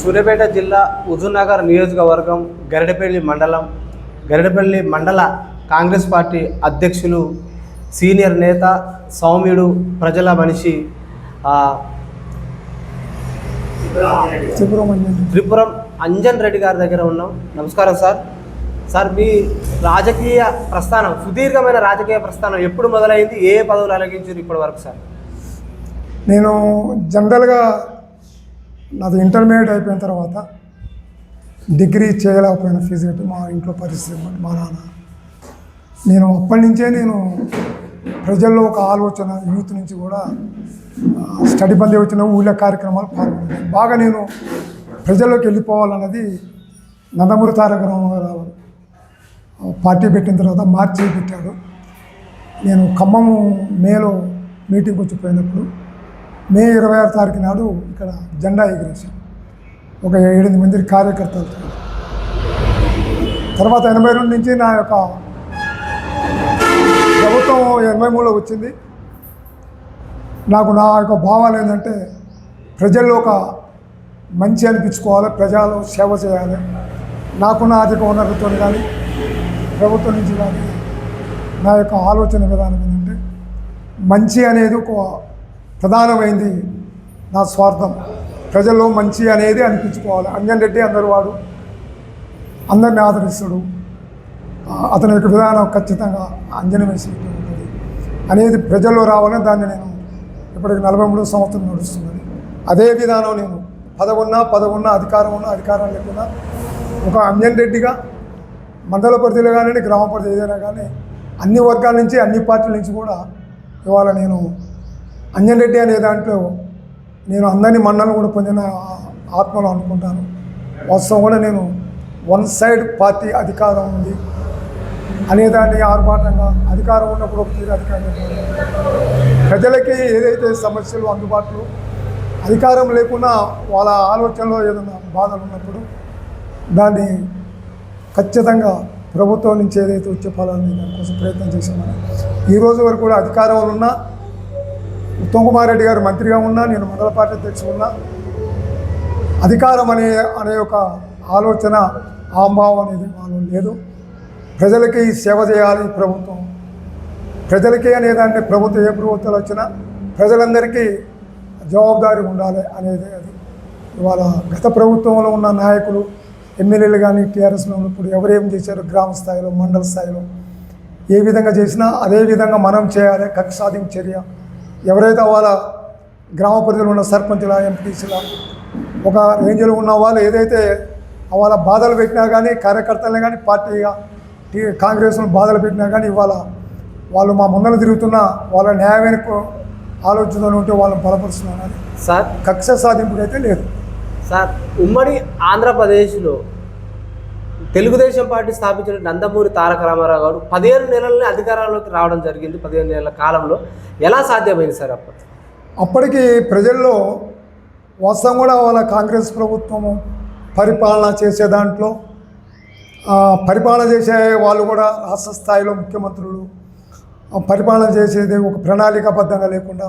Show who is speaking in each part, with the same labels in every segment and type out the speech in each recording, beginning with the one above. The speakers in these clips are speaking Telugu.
Speaker 1: సూర్యాపేట జిల్లా హుజూర్నగర్ నియోజకవర్గం గరిడపల్లి మండల కాంగ్రెస్ పార్టీ అధ్యక్షులు సీనియర్ నేత సౌమ్యుడు ప్రజల మనిషి త్రిపురం అంజన్ రెడ్డి గారి దగ్గర ఉన్నాం. నమస్కారం సార్. సార్, మీ రాజకీయ ప్రస్థానం, సుదీర్ఘమైన రాజకీయ ప్రస్థానం ఎప్పుడు మొదలైంది? ఏ పదవులు అలగించారు ఇప్పటి వరకు సార్?
Speaker 2: నేను జనరల్గా నాది ఇంటర్మీడియట్ అయిపోయిన తర్వాత డిగ్రీ చేయలేకపోయిన ఫీజు కట్టి మా ఇంట్లో పరిస్థితి మా నాన్న. నేను అప్పటి నుంచే ప్రజల్లో ఒక ఆలోచన, యూత్ నుంచి కూడా స్టడీ బంద్ వచ్చిన ఊళ్ళో కార్యక్రమాలు పాల్గొన్నాను. బాగా నేను ప్రజల్లోకి వెళ్ళిపోవాలన్నది నందమూరి తారక రామారావు పార్టీ పెట్టిన తర్వాత మార్చి పెట్టాడు. నేను ఖమ్మం మేలో మీటింగ్కి వచ్చిపోయినప్పుడు మే 26 తారీఖు నాడు ఇక్కడ జెండా ఎగిరేసాను ఒక 7-8 మంది కార్యకర్తలతో. తర్వాత 82 నుంచి నా యొక్క ప్రభుత్వం 83లో వచ్చింది. నాకు నా యొక్క భావాలు ఏంటంటే ప్రజల్లో ఒక మంచి అనిపించుకోవాలి, ప్రజలు సేవ చేయాలి. నాకున్న ఆర్థిక వనరులతో కానీ ప్రభుత్వం నుంచి కానీ నా యొక్క ఆలోచన విధానం ఏంటంటే మంచి అనేది ఒక ప్రధానమైంది. నా స్వార్థం ప్రజల్లో మంచి అనేది అనిపించుకోవాలి. అంజన్ రెడ్డి అందరు వాడు అందరిని ఆదరిస్తాడు, అతని యొక్క విధానం ఖచ్చితంగా అంజనం వేసి ఉంటుంది అనేది ప్రజల్లో రావాలని దాన్ని నేను ఇప్పటికి 43 సంవత్సరం నడుస్తున్నది. అదే విధానం నేను పదవున్నా అధికారం లేకున్నా ఒక అంజన్ రెడ్డిగా మండల పరిధిలో కానీ గ్రామ పరిధి ఏదైనా కానీ అన్ని వర్గాల నుంచి అన్ని పార్టీల నుంచి కూడా ఇవాళ నేను అంజన్ రెడ్డి అనే దాంట్లో నేను అందరినీ మన్నలు కూడా పొందిన ఆత్మలో అనుకుంటాను. వాస్తవం కూడా నేను వన్ సైడ్ పార్టీ అధికారం ఉంది అనేదాన్ని ఆర్భాటంగా అధికారం ఉన్నప్పుడు ఒక తీరు అధికారం ప్రజలకి ఏదైతే సమస్యలు అందుబాటులో అధికారం లేకున్నా వాళ్ళ ఆలోచనలో ఏదైనా బాధలు ఉన్నప్పుడు దాన్ని ఖచ్చితంగా ప్రభుత్వం నుంచి ఏదైతే వచ్చే ఫలాన్ని దానికోసం ప్రయత్నం చేశామని ఈరోజు వరకు కూడా అధికారంలో ఉన్న ఉత్తమ్ కుమార్ రెడ్డి గారు మంత్రిగా ఉన్నా, నేను మండల పార్టీ అధ్యక్షుడు ఉన్నా, అధికారం అనే ఒక ఆలోచన ఆంభావం అనేది వాళ్ళు లేదు. ప్రజలకి సేవ చేయాలి ప్రభుత్వం, ప్రజలకి అనేదాన్ని ప్రభుత్వం ఏ ప్రభుత్వాలు వచ్చినా ప్రజలందరికీ జవాబుదారీ ఉండాలి అనేది అది. ఇవాళ గత ప్రభుత్వంలో ఉన్న నాయకులు ఎమ్మెల్యేలు కానీ టీఆర్ఎస్లో ఉన్నప్పుడు ఎవరేం చేశారు, గ్రామ స్థాయిలో మండల స్థాయిలో ఏ విధంగా చేసినా అదే విధంగా మనం చేయాలి. కక్ష సాధింపు చర్య ఎవరైతే వాళ్ళ గ్రామ పరిధిలో ఉన్న సర్పంచ్లా ఎంపీసీలా ఒక రేంజ్లో ఉన్న వాళ్ళు ఏదైతే వాళ్ళ బాధలు పెట్టినా కానీ కార్యకర్తలనే కానీ పార్టీగా కాంగ్రెస్ను బాధలు పెట్టినా కానీ ఇవాళ వాళ్ళు మా ముందర తిరుగుతున్న వాళ్ళ న్యాయమైన ఆలోచనలో ఉంటే వాళ్ళని బలపరుస్తున్నారు కానీ
Speaker 1: సార్
Speaker 2: కక్ష సాధింపుడు అయితే లేదు.
Speaker 1: సార్, ఉమ్మడి ఆంధ్రప్రదేశ్లో తెలుగుదేశం పార్టీ స్థాపించిన నందమూరి తారక రామారావు గారు 15 నెలలనే అధికారంలోకి రావడం జరిగింది. 15 నెలల కాలంలో ఎలా సాధ్యమైంది సార్?
Speaker 2: అప్పటికి ప్రజల్లో వాస్తవం కూడా వాళ్ళ కాంగ్రెస్ ప్రభుత్వము పరిపాలన చేసే దాంట్లో పరిపాలన చేసే వాళ్ళు కూడా రాష్ట్ర స్థాయిలో ముఖ్యమంత్రులు పరిపాలన చేసేది ఒక ప్రణాళికాబద్ధంగా లేకుండా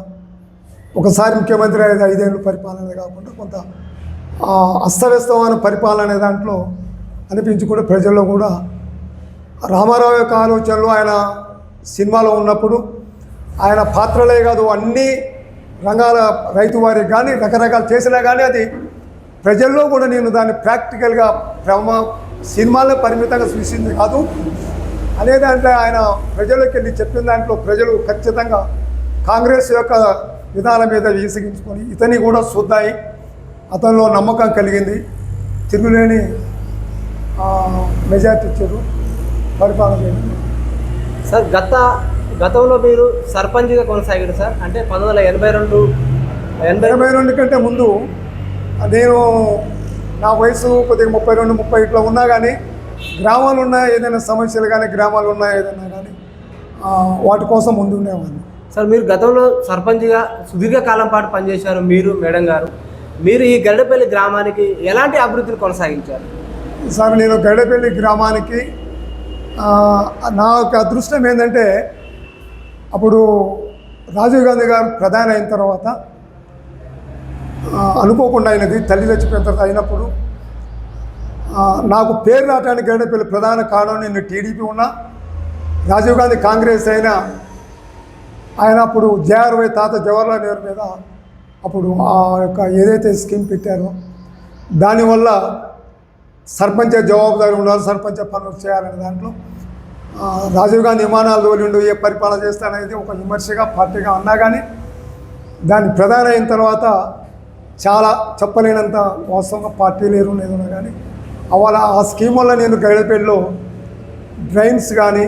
Speaker 2: ఒకసారి ముఖ్యమంత్రి అయితే 5 ఏళ్ళు పరిపాలన కాకుండా కొంత అస్తవ్యస్తమైన పరిపాలన అనే దాంట్లో అనిపించి కూడా ప్రజల్లో కూడా రామారావు యొక్క ఆలోచనలు ఆయన సినిమాలో ఉన్నప్పుడు ఆయన పాత్రలే కాదు అన్ని రంగాల రైతు వారికి కానీ రకరకాలు చేసినా కానీ అది ప్రజల్లో కూడా నేను దాన్ని ప్రాక్టికల్గా సినిమాల్లో పరిమితంగా చూసింది కాదు అనే దాంట్లో ఆయన ప్రజల్లోకి వెళ్ళి చెప్పిన దాంట్లో ప్రజలు ఖచ్చితంగా కాంగ్రెస్ యొక్క విధానం మీద విసిగించుకొని ఇతని కూడా చూద్దాయి అతనిలో నమ్మకం కలిగింది. తిరుగులేని మెజార్టీ ఇచ్చారు పరిపాలన చేయండి.
Speaker 1: సార్, గతంలో మీరు సర్పంచ్గా కొనసాగారు సార్. అంటే 1982
Speaker 2: కంటే ముందు నేను నా వయసు కొద్దిగా 32-30 ఉన్నా కానీ గ్రామాలు ఉన్న ఏదైనా సమస్యలు కానీ గ్రామాలు ఉన్న ఏదైనా కానీ వాటి కోసం ముందు ఉండేవాడిని.
Speaker 1: సార్, మీరు గతంలో సర్పంచ్గా సుదీర్ఘకాలం పాటు పనిచేశారు మీరు, మేడం గారు. మీరు ఈ గరిడపల్లి గ్రామానికి ఎలాంటి అభివృద్ధిని కొనసాగించారు?
Speaker 2: సార్, నేను గరిడపల్లి గ్రామానికి నా యొక్క అదృష్టం ఏంటంటే అప్పుడు రాజీవ్ గాంధీ గారు ప్రధాని అయిన తర్వాత అనుకోకుండా అయినది. తల్లి చచ్చిపోయిన తర్వాత అయినప్పుడు నాకు పేరు రావడానికి గడపల్లి ప్రధాన కారణం నేను టీడీపీ ఉన్నా, రాజీవ్ గాంధీ కాంగ్రెస్ అయినా ఆయన అప్పుడు జేఆర్వై తాత జవహర్లాల్ నెహ్రూ మీద అప్పుడు ఆ యొక్క ఏదైతే స్కీమ్ పెట్టారో దానివల్ల సర్పంచ్ జవాబుదారి ఉండాలి, సర్పంచ్ పనులు చేయాలనే దాంట్లో రాజీవ్ గాంధీ విమానాలు తోలిండు, ఏ పరిపాలన చేస్తాననేది ఒక విమర్శగా పార్టీగా అన్నా కానీ దాని ప్రధాన అయిన తర్వాత చాలా చెప్పలేనంత వాస్తవంగా పార్టీ లేరు లేదున్నా కానీ అవాళ ఆ స్కీమ్ వల్ల నేను గైడపేటలో డ్రైన్స్ కానీ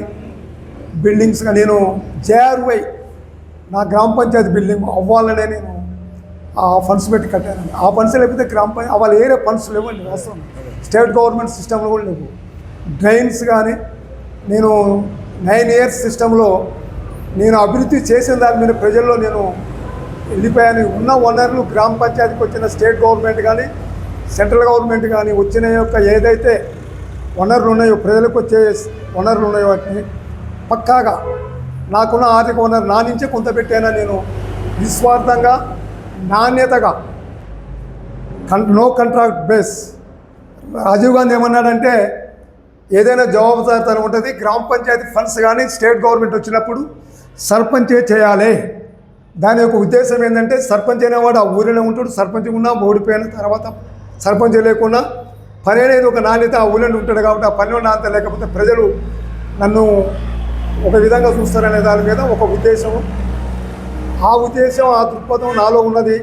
Speaker 2: బిల్డింగ్స్ కానీ నేను జేఆర్వై నా గ్రామ పంచాయతీ బిల్డింగ్ అవ్వాలనే నేను ఆ ఫండ్స్ పెట్టి కట్టానండి. ఆ ఫండ్స్ లేకపోతే గ్రామ పంచాయతీ అవాళ ఏరే ఫండ్స్ లేవండి వాస్తవం, స్టేట్ గవర్నమెంట్ సిస్టంలో కూడా లేవు. డ్రైన్స్ కానీ నేను 9 years సిస్టంలో నేను అభివృద్ధి చేసిన దాని మీద ప్రజల్లో నేను వెళ్ళిపోయాను. ఉన్న వనరులు గ్రామ పంచాయతీకి వచ్చిన స్టేట్ గవర్నమెంట్ కానీ సెంట్రల్ గవర్నమెంట్ కానీ వచ్చిన యొక్క ఏదైతే వనరులు ఉన్నాయో ప్రజలకు వచ్చే వనరులు ఉన్నాయో వాటిని పక్కాగా నాకున్న ఆర్థిక వనరు నా నుంచే కొంత పెట్టానా నేను నిస్వార్థంగా నాణ్యతగా no contract base. Rajiv Gandhi ఏమన్నాడంటే ఏదైనా జవాబుదారితనం ఉంటుంది, గ్రామ పంచాయతీ ఫండ్స్ కానీ స్టేట్ గవర్నమెంట్ వచ్చినప్పుడు సర్పంచే చేయాలి. దాని యొక్క ఉద్దేశం ఏంటంటే సర్పంచ్ అనేవాడు ఆ ఊరిలో ఉంటాడు, సర్పంచ్ ఉన్నా ఓడిపోయిన తర్వాత సర్పంచ్ లేకుండా పని అనేది ఒక నాణ్యత ఆ ఊరిలో ఉంటాడు కాబట్టి ఆ పనిలో నాణ్యత లేకపోతే ప్రజలు నన్ను ఒక విధంగా చూస్తారనే దాని మీద ఒక ఉద్దేశం, ఆ ఉద్దేశం ఆ దృక్పథం నాలో ఉన్నది.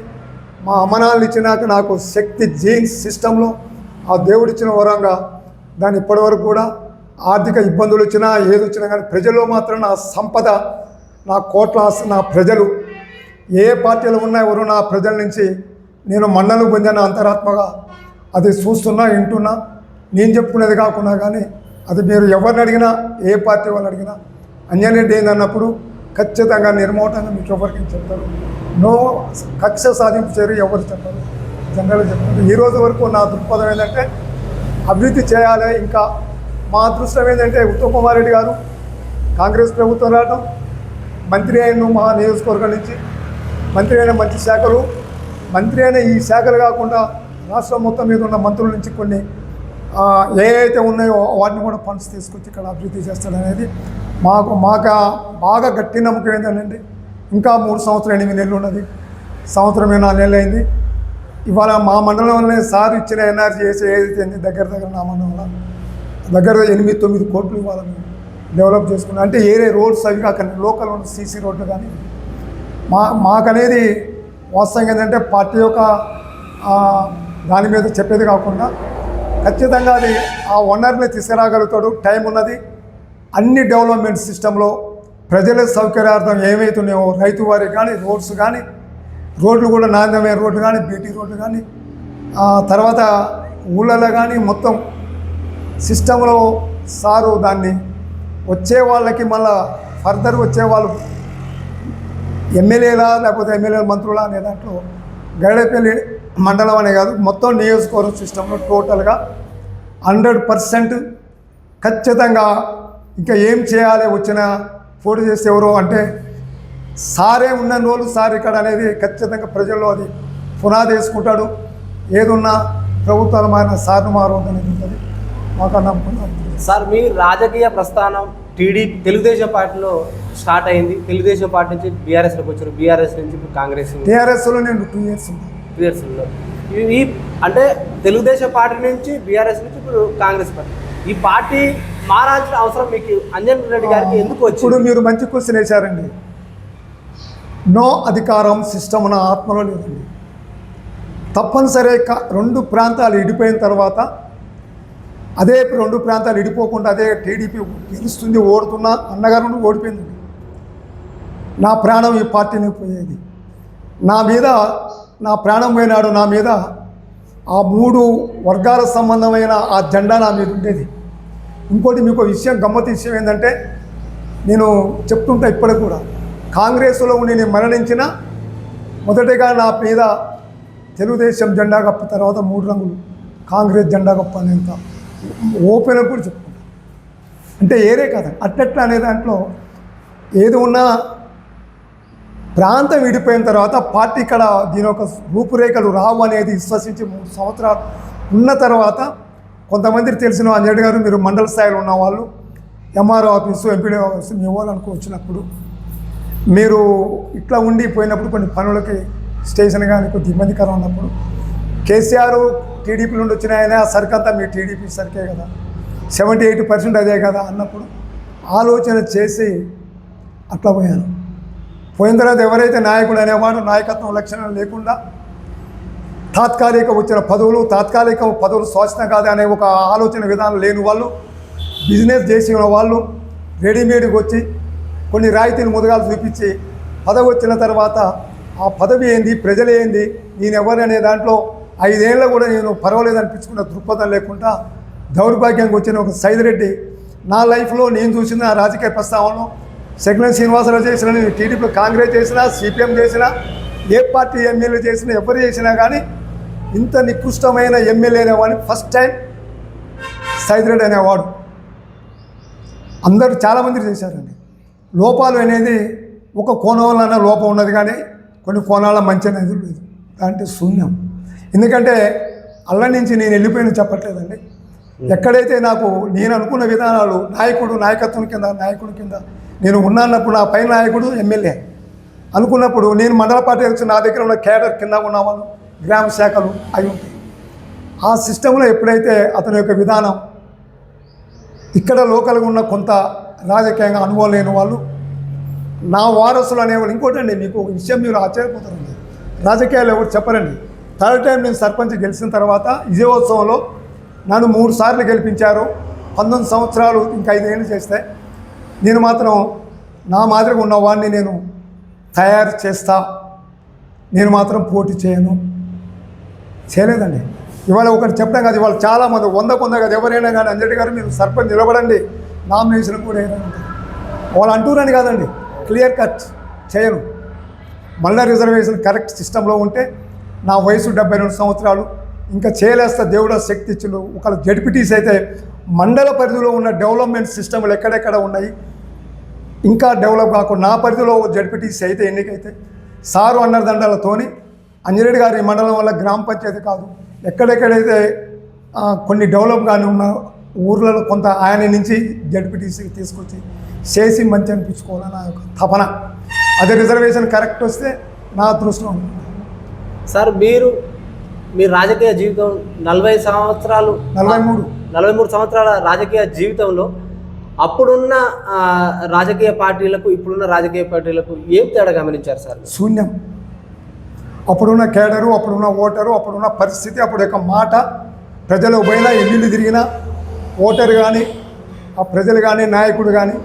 Speaker 2: మా అమ్మనాన్నలు ఇచ్చినాక నాకు శక్తి జీన్స్ సిస్టంలో ఆ దేవుడిచ్చిన వరంగా దాని ఇప్పటివరకు కూడా ఆర్థిక ఇబ్బందులు వచ్చినా ఏది వచ్చినా కానీ ప్రజల్లో మాత్రం నా సంపద, నా కోట్ల నా ప్రజలు ఏ పార్టీలు ఉన్నా ఎవరు నా ప్రజల నుంచి నేను మన్నలు పొందిన అంతరాత్మగా అది చూస్తున్నా వింటున్నా. నేను చెప్పుకునేది కాకుండా కానీ అది మీరు ఎవరిని అడిగినా ఏ పార్టీ వాళ్ళని అడిగినా అన్యాయం ఏందన్నప్పుడు ఖచ్చితంగా నిర్మోటంగా మీకు ఎవరికి చెప్తారు. నో కక్ష సాధింపు చర్య ఎవరు చెప్పరు, జనరల్గా చెప్తారు. ఈ రోజు వరకు నా దృక్పథం ఏంటంటే అభివృద్ధి చేయాలి. ఇంకా మా అదృష్టం ఏంటంటే ఉత్తమ్ కుమార్ రెడ్డి గారు కాంగ్రెస్ ప్రభుత్వం రావడం, మంత్రి అయిన మా నియోజకవర్గం నుంచి మంత్రి అయిన మంచి శాఖలు, మంత్రి అయిన ఈ శాఖలు కాకుండా రాష్ట్రం మొత్తం మీద ఉన్న మంత్రుల నుంచి కొన్ని ఏవైతే ఉన్నాయో వాటిని కూడా ఫండ్స్ తీసుకొచ్చి ఇక్కడ అభివృద్ధి చేస్తాడనేది మాకు బాగా గట్టి నమ్మకం ఏంటంటే ఇంకా 3 సంవత్సరాలు 8 నెలలు ఉన్నది, సంవత్సరమే 4 నెలలు అయింది. ఇవాళ మా మండలంలోనే సార్ ఇచ్చిన ఎన్ఆర్జీ చేసే ఏదైతే దగ్గర నా మండలంలో దగ్గర 8-9 కోట్లు ఇవాళ డెవలప్ చేసుకున్నాం. అంటే ఏరే రోడ్స్ అవి కాక లోకల్ ఉన్న సీసీ రోడ్లు కానీ మాకనేది వాస్తవంగా ఏంటంటే పార్టీ యొక్క దాని మీద చెప్పేది కాకుండా ఖచ్చితంగా అది ఆ వనరుని తీసుకురాగలుగుతాడు. టైం ఉన్నది. అన్ని డెవలప్మెంట్ సిస్టంలో ప్రజల సౌకర్యార్థం ఏమవుతున్నాయో రైతు వారికి కానీ రోడ్స్ కానీ రోడ్లు కూడా నాణ్యమైన రోడ్లు కానీ బీటీ రోడ్లు కానీ తర్వాత ఊళ్ళలో కానీ మొత్తం సిస్టంలో సారు దాన్ని వచ్చే వాళ్ళకి మళ్ళా ఫర్దర్ వచ్చేవాళ్ళు ఎమ్మెల్యేలా లేకపోతే ఎమ్మెల్యే మంత్రులా అనే దాంట్లో గైడపల్లి మండలం అనే కాదు మొత్తం నియోజకవర్గ సిస్టంలో టోటల్గా 100% ఖచ్చితంగా ఇంకా ఏం చేయాలి వచ్చిన పోటీ చేస్తే ఎవరో అంటే సారే ఉన్న రోజులు సార్ ఇక్కడ అనేది ఖచ్చితంగా ప్రజల్లో అది పునాది వేసుకుంటాడు. ఏదున్నా ప్రభుత్వాలు మారిన సార్ను మారవద్దనేది ఉంటుంది మాకు నమ్ముకున్నాం.
Speaker 1: సార్ మీ రాజకీయ ప్రస్థానం తెలుగుదేశం పార్టీలో స్టార్ట్ అయింది. తెలుగుదేశం పార్టీ నుంచి బీఆర్ఎస్లోకి వచ్చారు, బీఆర్ఎస్ నుంచి ఇప్పుడు కాంగ్రెస్.
Speaker 2: టీఆర్ఎస్లో నేను 2 years
Speaker 1: ఈ అంటే తెలుగుదేశం పార్టీ నుంచి బీఆర్ఎస్ నుంచి ఇప్పుడు కాంగ్రెస్ పార్టీ, ఈ పార్టీ మారాల్సిన అవసరం మీకు అంజన్ రెడ్డి గారికి ఎందుకు వచ్చింది?
Speaker 2: ఇప్పుడు మీరు మంచి క్వశ్చన్ వేశారండి. నో అధికారం సిస్టమ్ నా ఆత్మలో లేదండి. తప్పనిసరిగా 2 ప్రాంతాలు ఇడిపోయిన తర్వాత అదే 2 ప్రాంతాలు ఇడిపోకుండా అదే టీడీపీ గెలుస్తుంది ఓడుతున్నా అన్నగారు ఓడిపోయింది. నా ప్రాణం ఈ పార్టీని పోయేది. నా మీద నా ప్రాణం పోయినాడు. నా మీద ఆ 3 వర్గాల సంబంధమైన ఆ జెండా నా మీద ఉండేది. ఇంకోటి మీకు విషయం గమ్మత్ విషయం ఏంటంటే నేను చెప్తుంటా ఇప్పటికి కూడా కాంగ్రెస్లో ఉండి నేను మరణించిన మొదటిగా నా మీద తెలుగుదేశం జెండా కప్ప తర్వాత 3 రంగులు కాంగ్రెస్ జెండా కప్ప అనేంత ఓపెన్ కూడా చెప్పుకుంటా. అంటే ఏరే కదా అట్లట్లా అనే దాంట్లో ఏది ఉన్నా ప్రాంతం విడిపోయిన తర్వాత పార్టీ ఇక్కడ దీని యొక్క రూపురేఖలు రావు అనేది విశ్వసించి 3 సంవత్సరాలు ఉన్న తర్వాత కొంతమందికి తెలిసిన అంజరెడ్డి గారు మీరు మండల స్థాయిలో ఉన్న వాళ్ళు ఎంఆర్ఓ ఆఫీసు ఎంపీడీ ఆఫీసు మీ వాళ్ళు వచ్చినప్పుడు మీరు ఇట్లా ఉండిపోయినప్పుడు కొన్ని పనులకి స్టేషన్ కానీ కొద్ది ఇబ్బందికరం ఉన్నప్పుడు కేసీఆర్ టీడీపీ నుండి వచ్చిన ఆయన ఆ సరికంతా మీ టీడీపీ సరికే కదా 78% అదే కదా అన్నప్పుడు ఆలోచన చేసి అట్లా పోయాను. పోయిన తర్వాత ఎవరైతే నాయకుడు అనేవాడు నాయకత్వం లక్షణాలు లేకుండా తాత్కాలిక వచ్చిన పదవులు శాశ్వతం కాదు అనే ఒక ఆలోచన విధానం లేని వాళ్ళు, బిజినెస్ చేసిన వాళ్ళు రెడీమేడ్కి వచ్చి కొన్ని రాయితీలు ముదగాలు చూపించి పదవి వచ్చిన తర్వాత ఆ పదవి ఏంది, ప్రజలు ఏంది, నేను ఎవరు అనే దాంట్లో 5 ఏళ్ళు కూడా నేను పర్వాలేదు అనిపించుకున్న దృక్పథం లేకుండా దౌర్భాగ్యంగా వచ్చిన ఒక సైదిరెడ్డి నా లైఫ్లో నేను చూసిన రాజకీయ ప్రస్తావనలో సెకండ్ శ్రీనివాసరావు చేసిన, నేను టీడీపీ కాంగ్రెస్ చేసినా, సిపిఎం చేసినా, ఏ పార్టీ ఎమ్మెల్యే చేసినా, ఎవరు చేసినా కానీ ఇంత నికృష్టమైన ఎమ్మెల్యే అనేవాడిని ఫస్ట్ టైం సైదిరెడ్డి అనేవాడు. అందరూ చాలామంది చేశారండి. లోపాలు అనేది ఒక కోణంలోనే లోపం ఉన్నది కానీ కొన్ని కోణాల మంచి అనేది లేదు, దాంట్లో శూన్యం. ఎందుకంటే అల్ల నుంచి నేను వెళ్ళిపోయిన చెప్పట్లేదండి. ఎక్కడైతే నాకు నేను అనుకున్న విధానాలు నాయకుడి కింద నేను ఉన్నప్పుడు నా పై నాయకుడు ఎమ్మెల్యే అనుకున్నప్పుడు నేను మండల పార్టీ వచ్చి నా దగ్గర ఉన్న కేడర్ కింద ఉన్నవాళ్ళు గ్రామ శాఖలు అవి ఉంటాయి. ఆ సిస్టంలో ఎప్పుడైతే అతని యొక్క విధానం ఇక్కడ లోకల్గా ఉన్న కొంత రాజకీయంగా అనుభవం లేని వాళ్ళు నా వారసులు అనేవాళ్ళు. ఇంకోటి అండి, మీకు ఒక విషయం మీరు ఆశ్చర్యపోతారండి, రాజకీయాలు ఎవరు చెప్పరండి. థర్డ్ టైం నేను సర్పంచ్ గెలిచిన తర్వాత విజయోత్సవంలో నన్ను 3 సార్లు గెలిపించారు. 19 సంవత్సరాలు ఇంకా 5 ఏళ్ళు చేస్తే నేను మాత్రం నా మాదిరిగా ఉన్నవాడిని నేను తయారు చేస్తా, నేను మాత్రం పోటీ చేయలేదండి. ఇవాళ ఒకటి చెప్తాం కదా, ఇవాళ చాలామంది 100 కదా ఎవరైనా కానీ అంజరెడ్డి గారు మీరు సర్పంచ్ నిలబడండి, నామినేషన్ కూడా వేయడం వాళ్ళు అంటూరని కాదండి, క్లియర్ కట్ చేయను. మళ్ళీ రిజర్వేషన్ కరెక్ట్ సిస్టంలో ఉంటే నా వయసు 72 సంవత్సరాలు ఇంకా చేయలేస్తా, దేవుడు శక్తి ఇచ్చిండు. ఒకవేళ జడ్పీటీస్ అయితే మండల పరిధిలో ఉన్న డెవలప్మెంట్ సిస్టమ్లు ఎక్కడెక్కడ ఉన్నాయి ఇంకా డెవలప్ కాకుండా నా పరిధిలో జడ్పీటీస్ అయితే ఎన్నికైతే సారు అన్నదండలతోని అంజిరెడ్డి గారి మండలం వల్ల గ్రామ పంచాయతీ కాదు ఎక్కడెక్కడైతే కొన్ని డెవలప్ కానీ ఉన్న ఊర్లలో కొంత ఆయన నుంచి జడ్పీటీసీకి తీసుకొచ్చి చేసి మంచి అనిపించుకోవాలని నా యొక్క తపన. అదే రిజర్వేషన్ కరెక్ట్ వస్తే నా అదృష్టం.
Speaker 1: సార్ మీ రాజకీయ జీవితం 43 సంవత్సరాల రాజకీయ జీవితంలో అప్పుడున్న రాజకీయ పార్టీలకు ఇప్పుడున్న రాజకీయ పార్టీలకు ఏం తేడా గమనించారు సార్?
Speaker 2: శూన్యం. అప్పుడున్న కేడరు, అప్పుడున్న ఓటరు, అప్పుడున్న పరిస్థితి, అప్పుడు యొక్క మాట, ప్రజలు పోయినా ఇల్లు తిరిగినా ఓటరు కానీ ఆ ప్రజలు కానీ నాయకుడు కానీ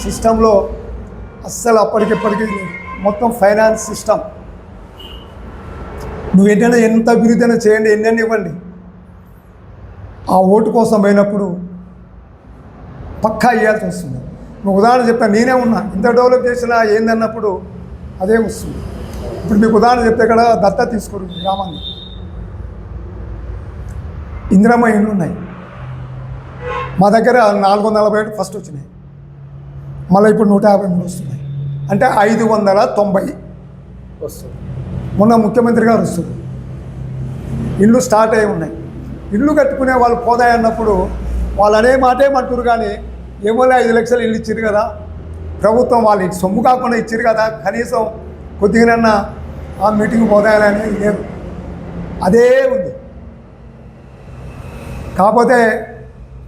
Speaker 2: సిస్టంలో అస్సలు అప్పటికిప్పటికీ మొత్తం ఫైనాన్స్ సిస్టమ్. నువ్వు ఏంటంటే ఎంత అభివృద్ధి చేయండి, ఎన్నెన్ని ఇవ్వండి, ఆ ఓటు కోసం పోయినప్పుడు పక్కా ఇవ్వాల్సి వస్తుంది. నువ్వు ఉదాహరణ చెప్తాను, నేనే ఉన్నా ఇంత డెవలప్ చేసినా ఏందన్నప్పుడు అదే వస్తుంది. ఇప్పుడు మీకు ఉదాహరణ చెప్తే ఇక్కడ దత్తా తీసుకోరు గ్రామాన్ని, ఇందిరమ్మ ఇండ్లు ఉన్నాయి మా దగ్గర 440 ఫస్ట్ వచ్చినాయి, మళ్ళీ ఇప్పుడు 153 వస్తున్నాయి, అంటే 590
Speaker 1: వస్తుంది.
Speaker 2: మొన్న ముఖ్యమంత్రి గారు వస్తుంది, ఇల్లు స్టార్ట్ అయి ఉన్నాయి. ఇల్లు కట్టుకునే వాళ్ళు పోదాయన్నప్పుడు వాళ్ళు అనే మాటేమంటారు కానీ ఏమోలే 5 లక్షలు ఇల్లు ఇచ్చారు కదా ప్రభుత్వం, వాళ్ళకి సొమ్ము కాకుండా ఇచ్చారు కదా, కనీసం కొద్దిగానన్నా ఆ మీటింగ్ పోదాయని లేదు, అదే ఉంది. కాకపోతే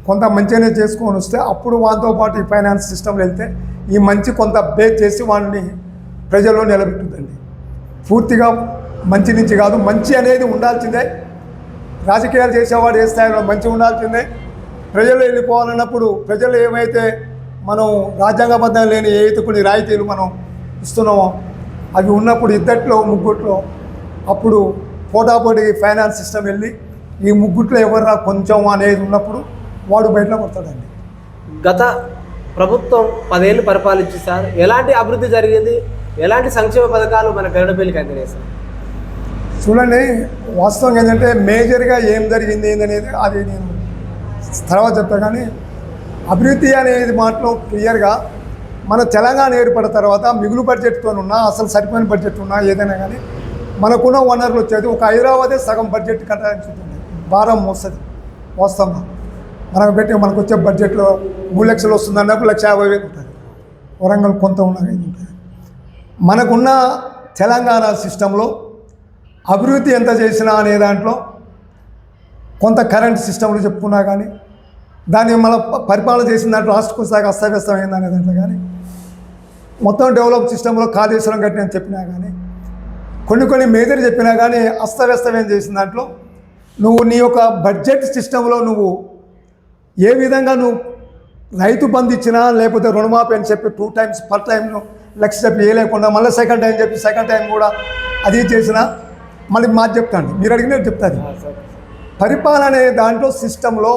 Speaker 2: కొంత మంచిగానే చేసుకొని వస్తే అప్పుడు వాళ్ళతో పాటు ఈ ఫైనాన్స్ సిస్టంలో వెళ్తే ఈ మంచి కొంత బేస్ చేసి వాళ్ళని ప్రజల్లో నిలబెట్టుద్దండి. పూర్తిగా మంచి నుంచి కాదు, మంచి అనేది ఉండాల్సిందే. రాజకీయాలు చేసేవాడు ఏ స్థాయిలో మంచి ఉండాల్సిందే. ప్రజలు వెళ్ళిపోవాలన్నప్పుడు ప్రజలు ఏమైతే మనం రాజ్యాంగబద్ధం లేని ఏవైతే కొన్ని రాయితీలు మనం ఇస్తున్నామో అవి ఉన్నప్పుడు ఇద్దట్లో ముగ్గుట్లో అప్పుడు పోటాపోటీ ఫైనాన్స్ సిస్టమ్ వెళ్ళి ఈ ముగ్గుట్లో ఎవరు కొంచెం అనేది ఉన్నప్పుడు వాడు బయటలో పడతాడండి.
Speaker 1: గత ప్రభుత్వం 10 ఏళ్ళు పరిపాలించి సార్ ఎలాంటి అభివృద్ధి జరిగింది, ఎలాంటి సంక్షేమ పథకాలు మన గరుడపల్లికి అందినాయి సార్?
Speaker 2: చూడండి, వాస్తవంగా ఏంటంటే మేజర్గా ఏం జరిగింది ఏందనేది అది నేను తర్వాత చెప్తా. కానీ అభివృద్ధి అనేది మాటలో క్లియర్గా మన తెలంగాణ ఏర్పడిన తర్వాత మిగులు బడ్జెట్తో ఉన్నా అసలు సరిపోయిన బడ్జెట్ ఉన్నా ఏదైనా కానీ మనకున్న వనరులు వచ్చేది ఒక హైదరాబాదే సగం బడ్జెట్ కట్టాల్సింది భారం వస్తుంది వాస్తవంగా మనకు వచ్చే బడ్జెట్లో 3 లక్షలు వస్తుంది అన్నప్పుడు 1,50,000 ఉంటుంది వరంగల్ కొంత ఉన్నది ఉంటుంది మనకున్న తెలంగాణ సిస్టంలో అభివృద్ధి ఎంత చేసినా అనే దాంట్లో కొంత కరెంట్ సిస్టంలో చెప్పుకున్నా కానీ దాన్ని మన పరిపాలన చేసిన దాంట్లో రాష్ట్రకు సాగ అస్తవ్యస్తమైంది అనే దాంట్లో కానీ మొత్తం డెవలప్ సిస్టంలో కాళేశ్వరం కట్టిన చెప్పినా కానీ కొన్ని మేజర్ చెప్పినా కానీ అస్తవ్యస్తమైన చేసిన దాంట్లో నువ్వు నీ యొక్క బడ్జెట్ సిస్టంలో నువ్వు ఏ విధంగా నువ్వు రైతు బంధు ఇచ్చినా లేకపోతే రుణమాఫీ అని చెప్పి 2 times పర్ టైం లక్ష చెప్పి ఏ లేకుండా మళ్ళీ సెకండ్ టైం కూడా అది చేసినా మళ్ళీ మాది చెప్తాను మీరు అడిగినట్టు చెప్తాను పరిపాలన అనే దాంట్లో సిస్టంలో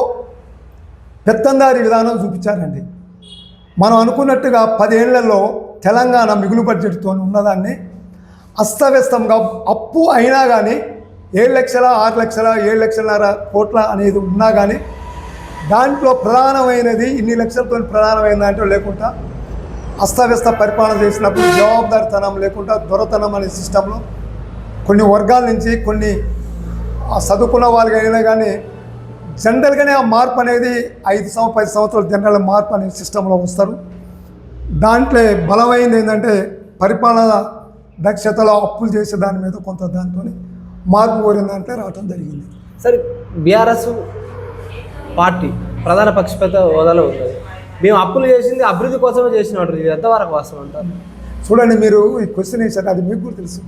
Speaker 2: పెత్తందారి విధానం చూపించారండి మనం అనుకున్నట్టుగా 10 ఏళ్లలో తెలంగాణ మిగులు బడ్జెట్తో ఉన్నదాన్ని అస్తవ్యస్తంగా అప్పు అయినా కానీ 7 లక్షల 6 లక్షల 7 లక్షలన్నర కోట్ల అనేది ఉన్నా కానీ దాంట్లో ప్రధానమైనది ఇన్ని లక్షలతో ప్రధానమైన దాంట్లో లేకుండా అస్తవ్యస్త పరిపాలన చేసినప్పుడు జవాబుదారితనం లేకుండా దొరతనం అనే సిస్టంలో కొన్ని వర్గాల నుంచి కొన్ని చదువుకున్న వాళ్ళకి అయినా కానీ జనరల్గానే ఆ మార్పు అనేది 10 సంవత్సరాలు జనరల్ మార్పు అనే సిస్టంలో వస్తారు దాంట్లో బలమైంది ఏంటంటే పరిపాలన దక్షతలో అప్పులు చేసే దాని మీద కొంత దాంతో మార్పు కోరిందంటే రావటం జరిగింది.
Speaker 1: సరే బీఆర్ఎస్ పార్టీ ప్రధాన పక్షపాత హోదాలో ఉంటుంది మేము అప్పులు చేసింది అభివృద్ధి కోసమే చేసినట్టు ఇది ఎంతవరకు వాస్తవం అంటారు
Speaker 2: చూడండి మీరు ఈ క్వశ్చన్ వేసారు అది మీకు కూడా తెలుసు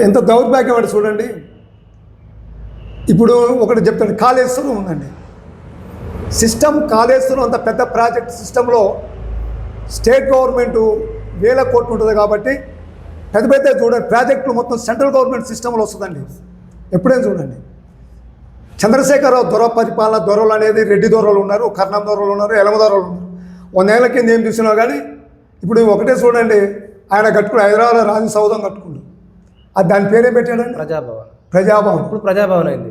Speaker 2: ఎంత దౌర్భాగ్యం అంటే చూడండి ఇప్పుడు ఒకటి చెప్తాను కాళేశ్వరం ఉందండి సిస్టమ్ కాళేశ్వరం అంత పెద్ద ప్రాజెక్ట్ సిస్టంలో స్టేట్ గవర్నమెంటు 1,000 కోట్లు ఉంటుంది కాబట్టి పెద్ద చూడండి ప్రాజెక్టులు మొత్తం సెంట్రల్ గవర్నమెంట్ సిస్టంలో వస్తుందండి ఎప్పుడైనా చూడండి చంద్రశేఖరరావు దొర పరిపాలన దొరలు అనేది రెడ్డి దొరలు ఉన్నారు కర్ణం దొరలు ఉన్నారు ఎలమ దొరలు ఉన్నారు 100 ఏళ్ల కింద ఏం చూసినా కానీ ఇప్పుడు ఒకటే చూడండి ఆయన కట్టుకుని హైదరాబాద్ రాజు సౌధం కట్టుకుండు అది దాని పేరే పెట్టాడండి ప్రజాభవన్ ఇప్పుడు ప్రజాభవన్ అయింది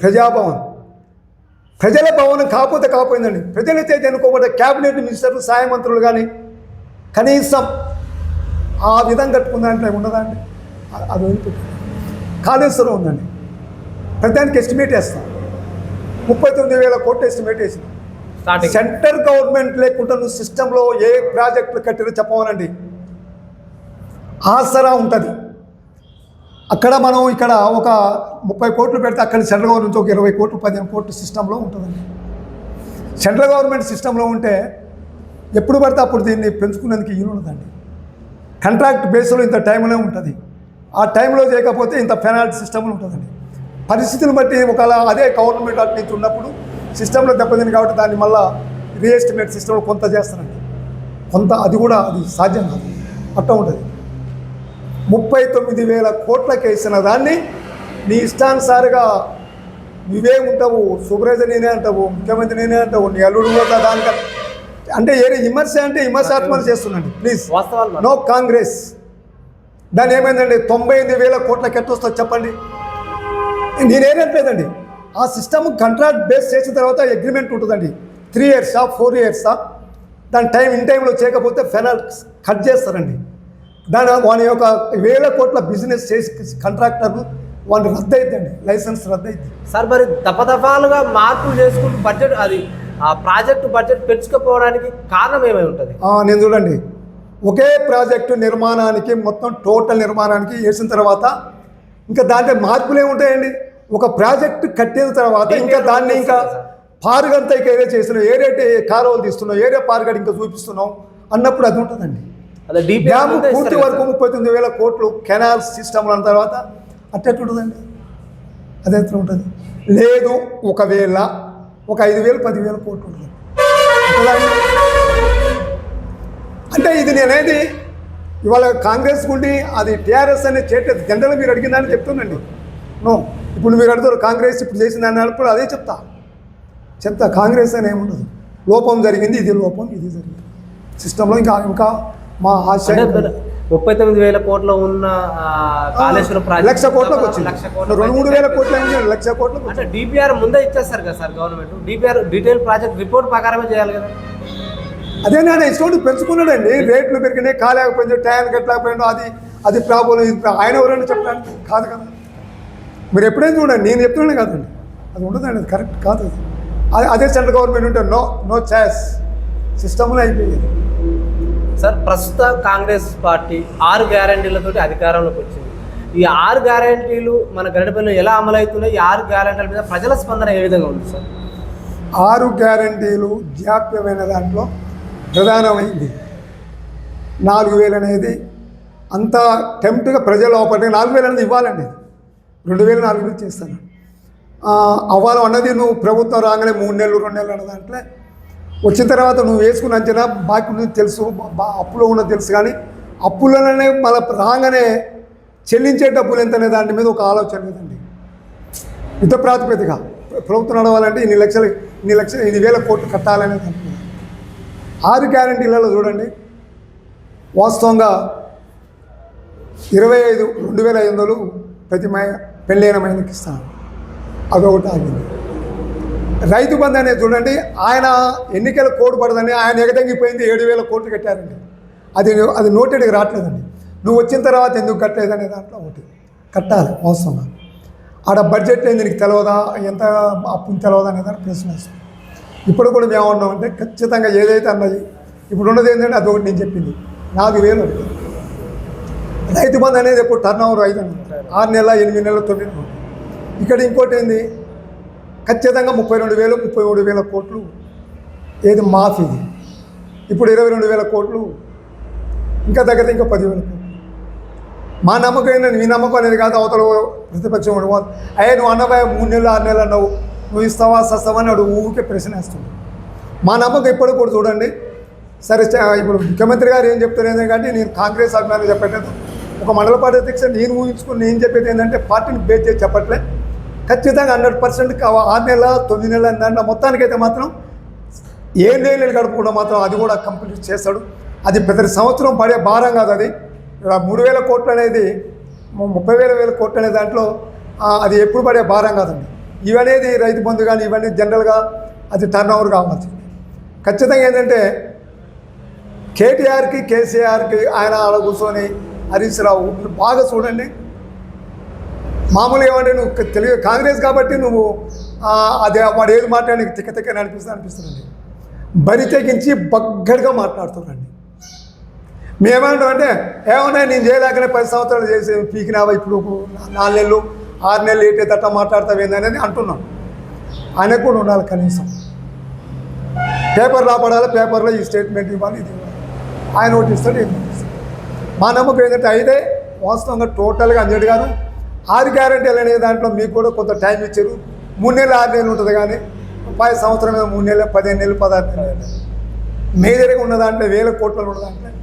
Speaker 2: ప్రజల భవనం కాకపోయిందండి ప్రజలైతే ఎన్నుకోబడ్డ క్యాబినెట్ మినిస్టర్లు సాయ మంత్రులు కానీ కనీసం ఆ విధంగా కట్టుకుందంటే ఉండదండి అది వదిలిపెట్టారు కాళేశ్వరం ఉందండి ప్రతిదానికి ఎస్టిమేట్ వేస్తాం 39,000 కోట్లు ఎస్టిమేట్ వేసిన సెంట్రల్ గవర్నమెంట్ లేకుండా నువ్వు సిస్టంలో ఏ ప్రాజెక్టులు కట్టినా చెప్పవనండి ఆసరా ఉంటుంది అక్కడ మనం ఇక్కడ ఒక 30 కోట్లు పెడితే అక్కడ సెంట్రల్ గవర్నమెంట్ ఒక 20 కోట్లు 15 కోట్లు సిస్టంలో ఉంటుందండి సెంట్రల్ గవర్నమెంట్ సిస్టంలో ఉంటే ఎప్పుడు పడితే అప్పుడు దీన్ని పెంచుకునేందుకు ఈయన ఉండదండి కాంట్రాక్ట్ బేస్లో ఇంత టైంలో ఉంటుంది ఆ టైంలో చేయకపోతే ఇంత పెనాల్టీ సిస్టంలో ఉంటుందండి పరిస్థితులను బట్టి ఒకవేళ అదే గవర్నమెంట్ అటు నుంచి ఉన్నప్పుడు సిస్టంలో దెబ్బతింది కాబట్టి దాన్ని మళ్ళీ రీఎస్టిమేట్ సిస్టంలో కొంత చేస్తారండి కొంత అది కూడా అది సాధ్యం కాదు అట్లా ఉంటుంది 39,000 కోట్లకి వేసిన దాన్ని నీ ఇష్టానుసారిగా నువ్వే ఉంటావు సుబ్రజ నేనే అంటావు ముఖ్యమంత్రి నేనే అంటావు నీ అల్లుడు కూడా దానిక అంటే ఏ విమర్శాత్మక చేస్తున్నాండి ప్లీజ్ నో కాంగ్రెస్ దాన్ని ఏమైందండి 98,000 కోట్లకి ఎట్లా వస్తుంది చెప్పండి నేనేనట్లేదండి ఆ సిస్టమ్ కాంట్రాక్ట్ బేస్ చేసిన తర్వాత అగ్రిమెంట్ ఉంటుందండి 3 years 4 years దాని ఇన్ టైంలో చేయకపోతే ఫెనల్ కట్ చేస్తారండి దాని వాని యొక్క 1,000 కోట్ల బిజినెస్ చేసి కాంట్రాక్టర్లు వాడిని రద్దు అవుతుందండి లైసెన్స్ రద్దు అవుతుంది
Speaker 1: సార్ మరి దఫాలుగా మార్పులు చేసుకుంటూ బడ్జెట్ అది ఆ ప్రాజెక్టు బడ్జెట్ పెంచుకోపోవడానికి కారణం ఏమై ఉంటుంది
Speaker 2: నేను చూడండి ఒకే ప్రాజెక్టు నిర్మాణానికి మొత్తం టోటల్ నిర్మాణానికి వేసిన తర్వాత ఇంకా దాంట్లో మార్పులు ఏముంటాయండి ఒక ప్రాజెక్టు కట్టిన తర్వాత ఇంకా దాన్ని ఇంకా పారుగంతా ఇక ఏరియా చేస్తున్నావు ఏరియా కాలువలు తీస్తున్నావు ఏరియా పారుగడ ఇంకా చూపిస్తున్నావు అన్నప్పుడు అది ఉంటుందండి డ్యాము పూర్తి వరకు 39,000 కోట్లు కెనాల్ సిస్టమ్ అన్న తర్వాత అట్టెట్లుంటుందండి అది ఎట్లా ఉంటుంది లేదు ఒకవేళ ఒక 5,000 10,000 కోట్లు ఉంటుంది అంటే ఇది నేనేది ఇవాళ కాంగ్రెస్ గుండి అది టీఆర్ఎస్ అనేది చేయట్లేదు జనరల్గా మీరు అడిగిందని చెప్తుందండి నో ఇప్పుడు మీరు అడుగుతారు కాంగ్రెస్ ఇప్పుడు చేసిన దాన్ని అన్నప్పుడు అదే చెప్తా కాంగ్రెస్ అని ఏముండదు లోపం జరిగింది ఇది లోపం ఇది జరిగింది సిస్టంలో ఇంకా మా ఆశ
Speaker 1: 39,000 కోట్లు ఉన్న కాళేశ్వరం ప్రాజెక్ట్
Speaker 2: 1,00,000 కోట్లకు వచ్చింది 2-3 కోట్లు అయింది 1,00,000 కోట్లకు
Speaker 1: అంటే డిపిఆర్ ముందే ఇచ్చేస్తారు కదా sir government DPR detail project report ప్రకారమే చేయాలి కదా
Speaker 2: అదే నేను ఇష్టం పెంచుకున్నాడండి. రేట్లు పెరిగినాయి, కాలేకపోయింది, టైం కట్టలేకపోయింది, అది ప్రాబ్లం, ఇది ఆయన ఎవరైనా చెప్పడానికి కాదు కదా. మీరు ఎప్పుడైనా చూడండి, నేను చెప్తున్నాను కదండి, అది ఉండదండి, అది కరెక్ట్ కాదు. అదే సెంట్రల్ గవర్నమెంట్ ఉంటే నో ఛాయిస్, సిస్టమ్లో అయిపోయింది.
Speaker 1: సార్, ప్రస్తుత కాంగ్రెస్ పార్టీ 6 గ్యారంటీలతోటి అధికారంలోకి వచ్చింది. ఈ 6 గ్యారంటీలు మన గరిటపల్లిలో ఎలా అమలవుతున్నాయి? ఈ 6 గ్యారంటీల మీద ప్రజల స్పందన ఏ విధంగా ఉంది సార్?
Speaker 2: 6 గ్యారంటీలు జాప్యమైన దాంట్లో ప్రధానమైంది 4,000 అనేది. అంత టెంప్ట్గా ప్రజలు అవపడి 4,000 అనేది ఇవ్వాలండి, 2,000 4,000 చేస్తాను అవ్వాలి అన్నది. నువ్వు ప్రభుత్వం రాగానే 3 నెలలు 2 నెలలు అన్న దాంట్లో వచ్చిన తర్వాత నువ్వు వేసుకున్న అంచనా బాకీ ఉన్నది తెలుసు, అప్పులో ఉన్నది తెలుసు, కానీ అప్పులనే మళ్ళీ రాగానే చెల్లించే డబ్బులు ఎంత అనే దాని మీద ఒక ఆలోచన లేదండి. యుద్ధ ప్రాతిపదిక ప్రభుత్వం నడవాలంటే ఇన్ని లక్షలు 1,000 కోట్లు కట్టాలనేది అనుకున్నాను. 6 గ్యారంటీలలో చూడండి, వాస్తవంగా 2,500 ప్రతి పెళ్ళైన మహిళకి ఇస్తాను, అదొకటి ఆగింది. రైతు బంధు అనేది చూడండి, ఆయన ఎన్నికల కోడ్ పడదని ఆయన ఎగదగిపోయింది, 7,000 కోట్లు కట్టారండి. అది నోటెడ్గా రావట్లేదండి. నువ్వు వచ్చిన తర్వాత ఎందుకు కట్టలేదనే దాంట్లో ఒకటి కట్టాలి అవసరంగా. ఆడ బడ్జెట్ ఏంది నీకు తెలియదా, ఎంత అప్పుని తెలియదా అనే దాన్ని ప్రశ్న వేస్తాం. ఇప్పుడు కూడా మేము ఉన్నామంటే ఖచ్చితంగా ఏదైతే అన్నది ఇప్పుడు ఉన్నది ఏంటంటే అదొకటి నేను చెప్పింది 4,000 అడుగుతుంది. రైతు బంధు అనేది ఎప్పుడు టర్న్ ఓవర్ 5 6 నెలల 8 నెలల 9 నెలలు. ఇక్కడ ఇంకోటి ఏంది, ఖచ్చితంగా 32,000 33,000 కోట్లు ఏది మాఫీది. ఇప్పుడు 22,000 కోట్లు, ఇంకా దగ్గర ఇంకా 10,000 కోట్లు. మా నమ్మకం ఏంటంటే మీ నమ్మకం అనేది కాదు, అవతల ప్రతిపక్షం ఉండవు. అయ్యే నువ్వు అన్నబాయ 3 నెలలు 6 నెలలు అన్నావు, నువ్వు ఇస్తావా సస్తావా అని అడుగు ఊరికే ప్రశ్న వేస్తుంది. మా నమ్మకం ఇప్పుడు కూడా చూడండి. సరే, ఇప్పుడు ముఖ్యమంత్రి గారు ఏం చెప్తారు ఏంటంటే, నేను కాంగ్రెస్ అభిమానులు చెప్పట్లేదు, ఒక మండల పార్టీ అధ్యక్ష నేను ఊహించుకుని నేను చెప్పేది ఏంటంటే పార్టీని బేస్ చేసి చెప్పట్లే. ఖచ్చితంగా 100% 6 నెలల 9 నెలల దాంట్లో మొత్తానికైతే మాత్రం 7 నెలలు గడుపుకుండా మాత్రం అది కూడా కంప్లీట్ చేస్తాడు. అది ప్రతి సంవత్సరం పడే భారం కాదు. అది 3,000 కోట్లు అనేది 30,000 కోట్లు అనే దాంట్లో అది ఎప్పుడు పడే భారం కాదండి. ఇవనేది రైతు బంధు కానీ ఇవన్నీ జనరల్గా అది టర్న్ ఓవర్ కావాల్సింది. ఖచ్చితంగా ఏంటంటే కేటీఆర్కి కేసీఆర్కి ఆయన ఆడ కూర్చొని హరీష్ రావు మీరు బాగా చూడండి. మామూలుగా ఏమంటే నువ్వు తెలుగు కాంగ్రెస్ కాబట్టి నువ్వు అదే వాడు ఏది మాట్లాడి నీకు తిక్కని అనిపిస్తుందండి. బరి తెగించి బగ్గడిగా మాట్లాడుతున్నాండి. మేమేమంటాం అంటే ఏమన్నా నేను చేయలేకనే 10 సంవత్సరాలు చేసి పీకినావా, ఇప్పుడు 4 నెలలు 6 నెలలు ఏటే తట్ట మాట్లాడతావు ఏందనేది అంటున్నాం. ఆయనకు కూడా ఉండాలి, కనీసం పేపర్ రాపడాలి, పేపర్లో ఈ స్టేట్మెంట్ ఇవ్వాలి, ఇది ఇవ్వాలి. ఆయన ఒకటి ఇస్తాడు, ఏం ఇస్తాడు. మా నమ్మకం ఏంటంటే అయితే వాస్తవంగా టోటల్గా అంజడ్ గారు 6 గ్యారెంటీలు అనే దాంట్లో మీకు కూడా కొంత టైం ఇచ్చారు. 3 నెలలు 6 నెలలు ఉంటుంది, కానీ 10 సంవత్సరం మీద 3 నెలలు 15 నెలలు 16 నెలలు మేజర్గా ఉన్న దాంట్లో 1,000 కోట్లు ఉన్న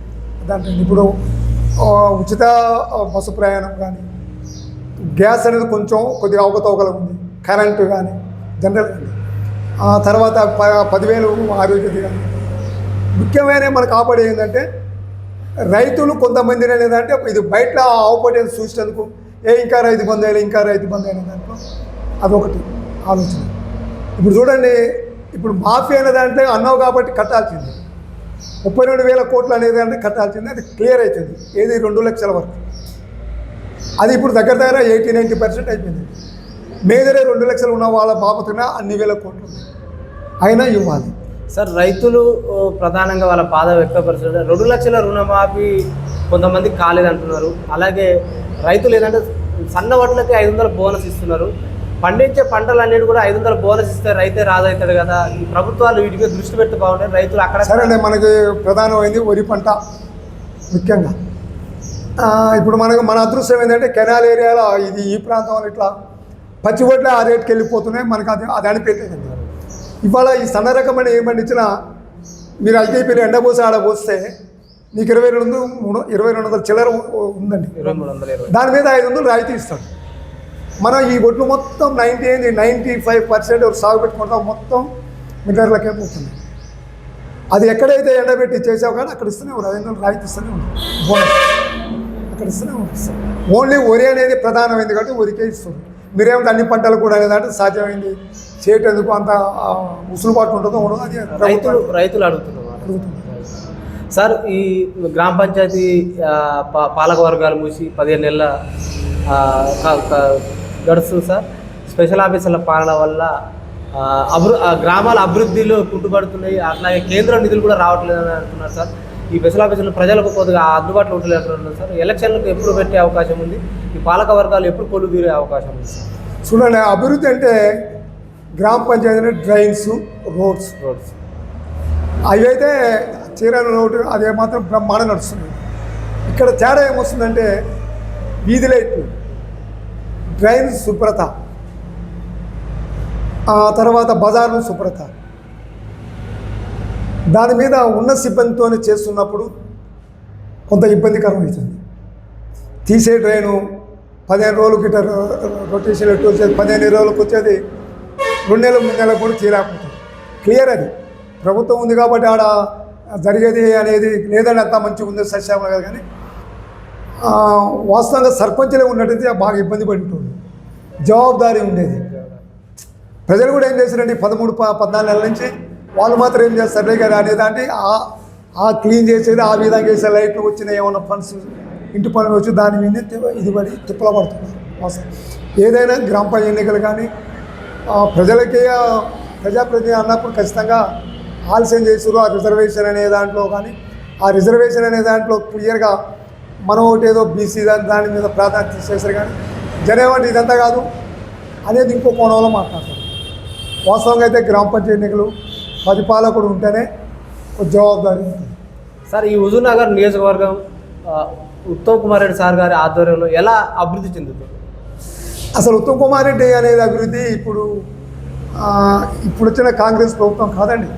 Speaker 2: దాంట్లో ఇప్పుడు ఉచిత బస్సు ప్రయాణం కానీ, గ్యాస్ అనేది కొద్దిగా అవకతవకలు ఉంది, కరెంటు కానీ జనరల్ కానీ, తర్వాత 10,000 ఆరోగ్యది కానీ. ముఖ్యమైన మనకు కాపాడే ఏంటంటే రైతులు కొంతమంది అనేదంటే ఇది బయట ఆవుపడేది చూసేందుకు ఇంకా రైతు బంధు ఇంకా రైతు బంధు అనే దాంట్లో అదొకటి ఆలోచన. ఇప్పుడు చూడండి, ఇప్పుడు మాఫీ అనే దాంట్లో అన్నావు కాబట్టి కట్టాల్సింది 32,000 కోట్లు అనేది అంటే కట్టాల్సింది, అది క్లియర్ అవుతుంది. ఏది 2 లక్షల వరకు. అది ఇప్పుడు దగ్గర 80-90% అయిపోయింది. మేజరే 2 లక్షలు ఉన్న వాళ్ళ బాబతున అన్ని వేల కోట్లు అయినా ఇవ్వాలి.
Speaker 1: సార్, రైతులు ప్రధానంగా వాళ్ళ బాధ వ్యక్తపరుచుకుంటే 2 లక్షల రుణమాఫీ కొంతమంది కాలేదంటున్నారు. అలాగే రైతులు ఏంటంటే సన్న వడ్లకి 500 బోనస్ ఇస్తున్నారు. పండించే పంటలన్నిటి కూడా 500 బోనస్ ఇస్తే రైతే రాజవుతాడు కదా. ఈ ప్రభుత్వాలు వీటికి దృష్టి పెట్టి బాగుంటాయి. రైతులు అక్కడ
Speaker 2: సరే, మనకి ప్రధానమైంది వరి పంట ముఖ్యంగా. ఇప్పుడు మన అదృష్టం ఏంటంటే కెనాల్ ఏరియాలో ఇది ఈ ప్రాంతంలో ఇట్లా పచ్చి వడ్లే ఆ రేటుకి వెళ్ళిపోతున్నాయి. మనకు అది అనిపెట్టేదండి. ఇవాళ ఈ సన్న రకమైన ఏం పండించినా మీరు ఐకేపీని ఎండబోసి ఆడబోస్తే నీకు 2,200 చిల్లర ఉందండి.
Speaker 1: 2320
Speaker 2: దాని మీద 500 రాయితీ ఇస్తాడు. మనం ఈ ఒడ్లు మొత్తం 95% సాగు పెట్టుకుంటాం, మొత్తం మిల్లర్లకే పోతుంది. అది ఎక్కడైతే ఎండబెట్టి చేసావు కానీ అక్కడ ఇస్తూనే ఉంటారు, 500 రాయితీ ఇస్తూనే ఉంటారు, బోనస్ అక్కడ ఇస్తూనే ఉంటారు. ఓన్లీ వరి అనేది ప్రధానమైంది కాబట్టి వరికే ఇస్తుంది. మీరేమిటి అన్ని పంటలు కూడా అనేదంటే సాధ్యమైంది చేయటందుకు అంత ముసులుబాటు ఉంటుందో ఉండదు. అది
Speaker 1: రైతులు అడుగుతున్నారు. సార్ ఈ గ్రామ పంచాయతీ పాలక వర్గాలు మూసి 15 నెలల గడుస్తుంది సార్. స్పెషల్ ఆఫీసర్ల పాలన వల్ల గ్రామాల అభివృద్ధిలో కుంటుపడుతున్నాయి. అట్లాగే కేంద్ర నిధులు కూడా రావట్లేదని అంటున్నారు సార్. ఈ స్పెషల్ ఆఫీసర్లు ప్రజలకు కొద్దిగా అందుబాటులో ఉండలేదంటున్నారు సార్. ఎలక్షన్లకు ఎప్పుడు పెట్టే అవకాశం ఉంది? ఈ పాలక వర్గాలు ఎప్పుడు కొలు తీరే అవకాశం ఉంది సార్?
Speaker 2: చూడండి, అభివృద్ధి అంటే గ్రామ పంచాయతీ డ్రైన్స్, రోడ్స్ అవి అయితే చీరాల రోడ్డు అదే మాత్రం బ్రహ్మాండం నడుస్తుంది. ఇక్కడ తేడా ఏమొస్తుందంటే వీధి లైట్లు, డ్రైన్ శుభ్రత, తర్వాత బజార్ను శుభ్రత, దాని మీద ఉన్న సిబ్బందితో చేస్తున్నప్పుడు కొంత ఇబ్బందికరం అవుతుంది. తీసే డ్రైను 15 రోజులకి ఇట్లా రొటేషన్ ఎట్టు వచ్చేది, 15 రోజులకు వచ్చేది 2 నెలలు 3 నెలలకు కూడా తీరాకపోతుంది. క్లియర్ అది ప్రభుత్వం ఉంది కాబట్టి ఆడ జరిగేది అనేది లేదని అంత మంచిగా ఉంది సస్యామలు కాదు. కానీ వాస్తవంగా సర్పంచ్లే ఉన్నట్టయితే బాగా ఇబ్బంది పడి ఉంటుంది, జవాబుదారీ ఉండేది. ప్రజలు కూడా ఏం చేశారండి 13-14 నెలల నుంచి వాళ్ళు మాత్రం ఏం చేస్తారు కానీ అనేది అంటే ఆ క్లీన్ చేసేది ఆ విధంగా చేసే లైట్లు వచ్చిన ఏమన్నా ఫండ్స్ ఇంటి పనులు వచ్చి దాని మీద ఇది పడి తిప్పల పడుతున్నారు. వాస్తవం ఏదైనా గ్రామ పంచాయతీ ఎన్నికలు కానీ ప్రజలకి ప్రజాప్రతినిధి అన్నప్పుడు ఖచ్చితంగా ఆలస్యం చేసారు. ఆ రిజర్వేషన్ అనే దాంట్లో కానీ ఆ రిజర్వేషన్ అనే దాంట్లో క్లియర్గా మనం ఒకటి ఏదో బీసీ దాని మీద ప్రాధాన్యత చేశారు. కానీ జనేమంటే ఇదంతా కాదు అనేది ఇంకో కోణంలో మాట్లాడతారు. వాస్తవంగా అయితే గ్రామ పంచాయతీ ఎన్నికలు పరిపాలకుడు ఉంటేనే ఒక జవాబుదారీ ఉంటుంది
Speaker 1: సార్. ఈ హుజూర్నగర్ నియోజకవర్గం ఉత్తమ్ కుమార్ రెడ్డి సార్ గారి ఆధ్వర్యంలో ఎలా అభివృద్ధి చెందుతుంది?
Speaker 2: అసలు ఉత్తమ్ కుమార్ రెడ్డి అనేది అభివృద్ధి ఇప్పుడు వచ్చిన కాంగ్రెస్ ప్రభుత్వం కాదండి.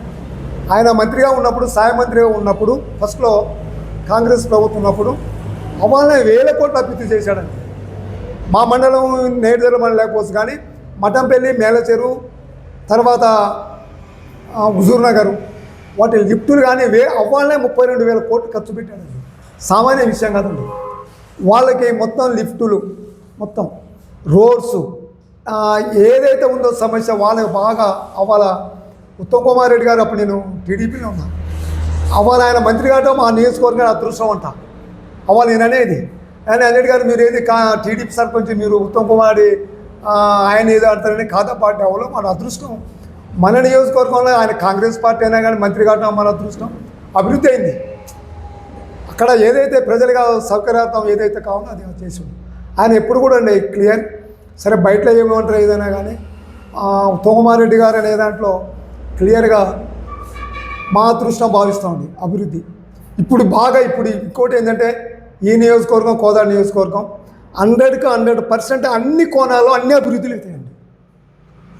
Speaker 2: ఆయన మంత్రిగా ఉన్నప్పుడు, సాయ మంత్రిగా ఉన్నప్పుడు, ఫస్ట్లో కాంగ్రెస్ ప్రభుత్వం ఉన్నప్పుడు అవ్వాలనే 1000 కోట్ల అభివృద్ధి చేశాడండి. మా మండలం నేడుదల మండలం లేకపోవచ్చు కానీ మఠంపల్లి, మేలచెరువు, తర్వాత హుజూర్నగర్ వాటి లిఫ్టులు కానీ అవ్వాలనే 32,000 కోట్లు ఖర్చు పెట్టాడండి. సామాన్య విషయం కాదండి. వాళ్ళకి మొత్తం లిఫ్టులు, మొత్తం రోడ్స్ ఏదైతే ఉందో సమస్య వాళ్ళకి బాగా అవ్వాల. ఉత్తమ్ కుమార్ రెడ్డి గారు అప్పుడు నేను టీడీపీలో ఉన్నాను. అవ్వాలి ఆయన మంత్రి కావడం మా నియోజకవర్గం అదృష్టం అంట. అవ్వాలి నేను అనేది ఆయన అన్నిటి గారు మీరు ఏది టీడీపీ సర్పంచ్ మీరు ఉత్తమ్ కుమార్ ఆయన ఏదో అంటారని కాదా పార్టీ అవ్వడం మన అదృష్టం. మన నియోజకవర్గంలో ఆయన కాంగ్రెస్ పార్టీ అయినా కానీ మంత్రి కావడం మన అదృష్టం. అభివృద్ధి అయింది. అక్కడ ఏదైతే ప్రజలుగా సౌకర్యార్థం ఏదైతే కావాలో అది చేసాడు ఆయన. ఎప్పుడు కూడా అండి క్లియర్. సరే బయటలో ఏమంటారు ఏదైనా కానీ ఉత్తమ్ కుమార్ రెడ్డి గారు అనే దాంట్లో క్లియర్గా మా అదృష్టం భావిస్తామండి అభివృద్ధి. ఇప్పుడు ఇంకోటి ఏంటంటే ఈ నియోజకవర్గం, కోదాడ నియోజకవర్గం 100కి 100% అన్ని కోణాల్లో అన్ని అభివృద్ధులు అవుతాయండి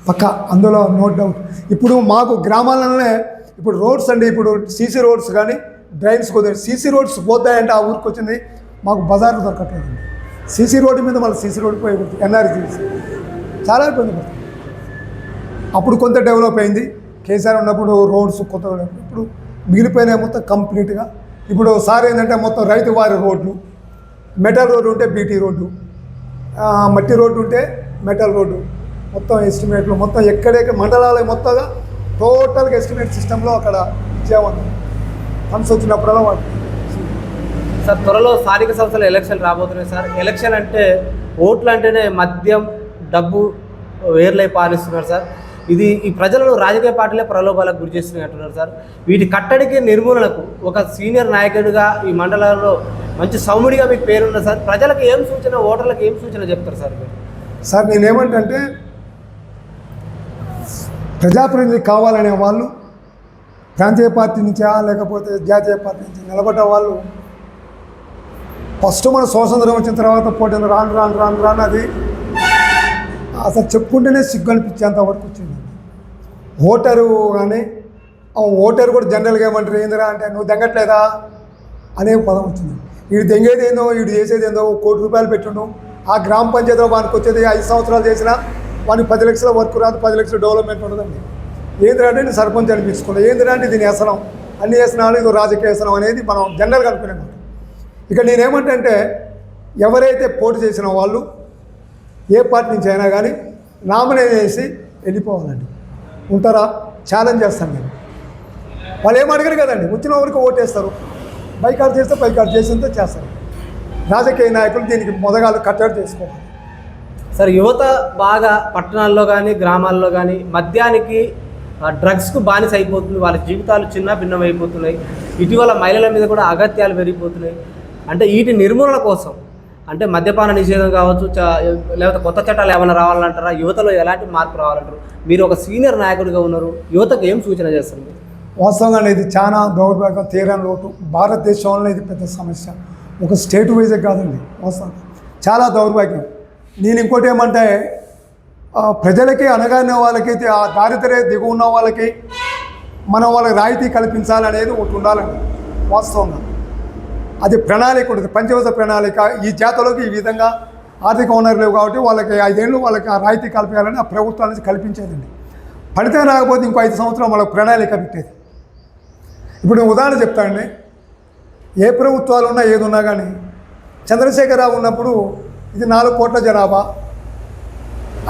Speaker 2: పక్క, అందులో నో డౌట్. ఇప్పుడు మాకు గ్రామాలలోనే ఇప్పుడు రోడ్స్ అండి, ఇప్పుడు సీసీ రోడ్స్ కానీ డ్రైన్స్ కుదిరి సీసీ రోడ్స్ పోతాయంటే ఆ ఊరికి వచ్చింది మాకు బజార్లు దొరకట్లేదండి. సీసీ రోడ్డు మీద మళ్ళీ సీసీ రోడ్డు పోయి ఎన్ఆర్జీసీ చాలా ఇబ్బంది పడుతుంది. అప్పుడు కొంత డెవలప్ అయింది కేసీఆర్ ఉన్నప్పుడు రోడ్స్ కొత్త. ఇప్పుడు మిగిలిపోయిన మొత్తం కంప్లీట్గా. ఇప్పుడు సార్ ఏంటంటే మొత్తం రైతు వారి రోడ్లు, మెటల్ రోడ్డు ఉంటే బీటీ రోడ్డు, మట్టి రోడ్డు ఉంటే మెటల్ రోడ్డు, మొత్తం ఎస్టిమేట్లు మొత్తం ఎక్కడెక్కడ మండలాలు మొత్తంగా టోటల్గా ఎస్టిమేట్ సిస్టంలో అక్కడ ఇచ్చామని ఫండ్స్ వచ్చినప్పుడల్లా వాటి.
Speaker 1: సార్ త్వరలో స్థానిక సంస్థల ఎలక్షన్ రాబోతున్నాయి సార్. ఎలక్షన్ అంటే ఓట్లు అంటేనే మద్యం, డబ్బు వేర్లై పాలిస్తున్నారు సార్. ఇది ఈ ప్రజలను రాజకీయ పార్టీలే ప్రలోభాలకు గురి చేస్తున్నాయి అంటున్నారు సార్. వీటి కట్టడికి నిర్మూలనకు ఒక సీనియర్ నాయకుడిగా ఈ మండలాల్లో మంచి సౌముడిగా మీకు పేరున్న సార్. ప్రజలకు ఏం సూచన, ఓటర్లకు ఏం సూచన చెప్తారు సార్ మీరు?
Speaker 2: సార్ నేనేమంటే ప్రజాప్రతినిధి కావాలనే వాళ్ళు ప్రాంతీయ పార్టీ నుంచా లేకపోతే జాతీయ పార్టీ నుంచి నిలబడ్డ వాళ్ళు ఫస్ట్ మన స్వాతంత్రం వచ్చిన తర్వాత పోటీ రాను అది అసలు చెప్పుకుంటేనే సిగ్గు అనిపించేంత వరకు వచ్చింది. ఓటరు కానీ ఓటరు కూడా జనరల్గా ఏమంటారు ఏందిరా అంటే నువ్వు దెంగట్లేదా అనే పదం వచ్చింది. వీడు దెంగేది ఏందో, వీడు చేసేది ఏందో, 1 కోటి రూపాయలు పెట్టుండు ఆ గ్రామ పంచాయతీలో వానికి వచ్చేది 5 సంవత్సరాలు చేసినా వానికి 10 లక్షల వర్క్ రాదు, 10 లక్షల డెవలప్మెంట్ ఉండదండి. ఏంద్రా అంటే నేను సర్పంచ్ అనిపించుకున్నాను, ఏంద్రా అంటే దీని వ్యసనం, అన్ని వ్యసనాలు ఇది రాజకీయ వ్యసనం అనేది మనం జనరల్గా అనుకునేమాట. ఇక నేనేమంటే ఎవరైతే పోటీ చేసిన వాళ్ళు ఏ పార్టీ నుంచి అయినా కానీ నామినేట్ చేసి వెళ్ళిపోవాలండి. ఉంటారా? ఛాలెంజ్ చేస్తాను నేను. వాళ్ళు ఏం అడగరు కదండి, వచ్చిన వరకు ఓటేస్తారు. బైకాట్ చేస్తే బైకాట్ చేసిందో చేస్తారు. రాజకీయ నాయకులు దీనికి మొదగాలు కట్టడి చేసుకోవాలి.
Speaker 1: సార్, యువత బాగా పట్టణాల్లో కానీ గ్రామాల్లో కానీ మద్యానికి డ్రగ్స్కు బానిస అయిపోతుంది. వాళ్ళ జీవితాలు చిన్న భిన్నం అయిపోతున్నాయి. ఇటీవల మహిళల మీద కూడా అగత్యాలు పెరిగిపోతున్నాయి. అంటే వీటి నిర్మూలన కోసం అంటే మద్యపాన నిషేధం కావచ్చు, లేకపోతే కొత్త చట్టాలు ఏమైనా రావాలంటారా? యువతలో ఎలాంటి మార్పు రావాలంటారు? మీరు ఒక సీనియర్ నాయకుడిగా ఉన్నారు, యువతకు ఏం సూచన చేస్తారు?
Speaker 2: వాస్తవంగా ఇది చాలా దౌర్భాగ్యం, తీరని లోటు. భారతదేశంలో ఇది పెద్ద సమస్య, ఒక స్టేట్ వైజే కాదండి. వాస్తవంగా చాలా దౌర్భాగ్యం. నేను ఇంకోటి ఏమంటే ప్రజలకి అనగానే వాళ్ళకి ఆ దారిద్ర్య దిగువ ఉన్న వాళ్ళకి మనం వాళ్ళకి రాయితీ కల్పించాలనేది ఒకటి ఉండాలండి. వాస్తవంగా అది ప్రణాళిక ఉంటుంది, పంచవర్ష ప్రణాళిక. ఈ జాతలోకి ఈ విధంగా ఆర్థిక వనరులు లేవు కాబట్టి వాళ్ళకి 5 ఏళ్ళు వాళ్ళకి ఆ రాయితీ కల్పించాలని ఆ ప్రభుత్వం నుంచి కల్పించేదండి. ఫలితం రాకపోతే ఇంకో 5 సంవత్సరాలు వాళ్ళకి ప్రణాళిక పెట్టేది. ఇప్పుడు నేను ఉదాహరణ చెప్తానండి. ఏ ప్రభుత్వాలు ఉన్నా ఏది ఉన్నా కానీ చంద్రశేఖరరావు ఉన్నప్పుడు ఇది 4 కోట్ల జనాభా,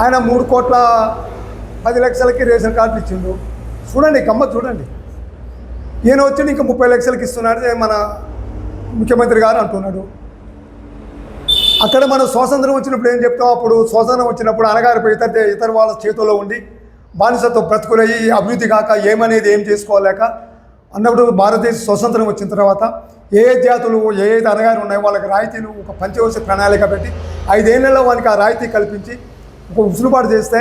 Speaker 2: ఆయన 3,10,00,000కి రేషన్ కార్డులు ఇచ్చిండు. చూడండి, గమ్మత్ చూడండి. ఈయన వచ్చి ఇంకా 30 లక్షలకి ఇస్తున్నాడు మన ముఖ్యమంత్రి గారు అంటున్నాడు. అక్కడ మనం స్వాతంత్రం వచ్చినప్పుడు ఏం చెప్తాం? అప్పుడు స్వాతంత్రం వచ్చినప్పుడు అనగారిపోయి ఇతర వాళ్ళ చేతుల్లో ఉండి బానిసతో బ్రతుకులయ్యి అభివృద్ధి కాక ఏం చేసుకోలేక అన్నప్పుడు భారతదేశ స్వతంత్రం వచ్చిన తర్వాత ఏ జాతులు ఏ అనగారు ఉన్నాయో వాళ్ళకి రాయితీలు ఒక పంచవర్ష ప్రణాళిక పెట్టి 5 ఏళ్లలో వానికి ఆ రాయితీ కల్పించి ఒక ఉసులుబాటు చేస్తే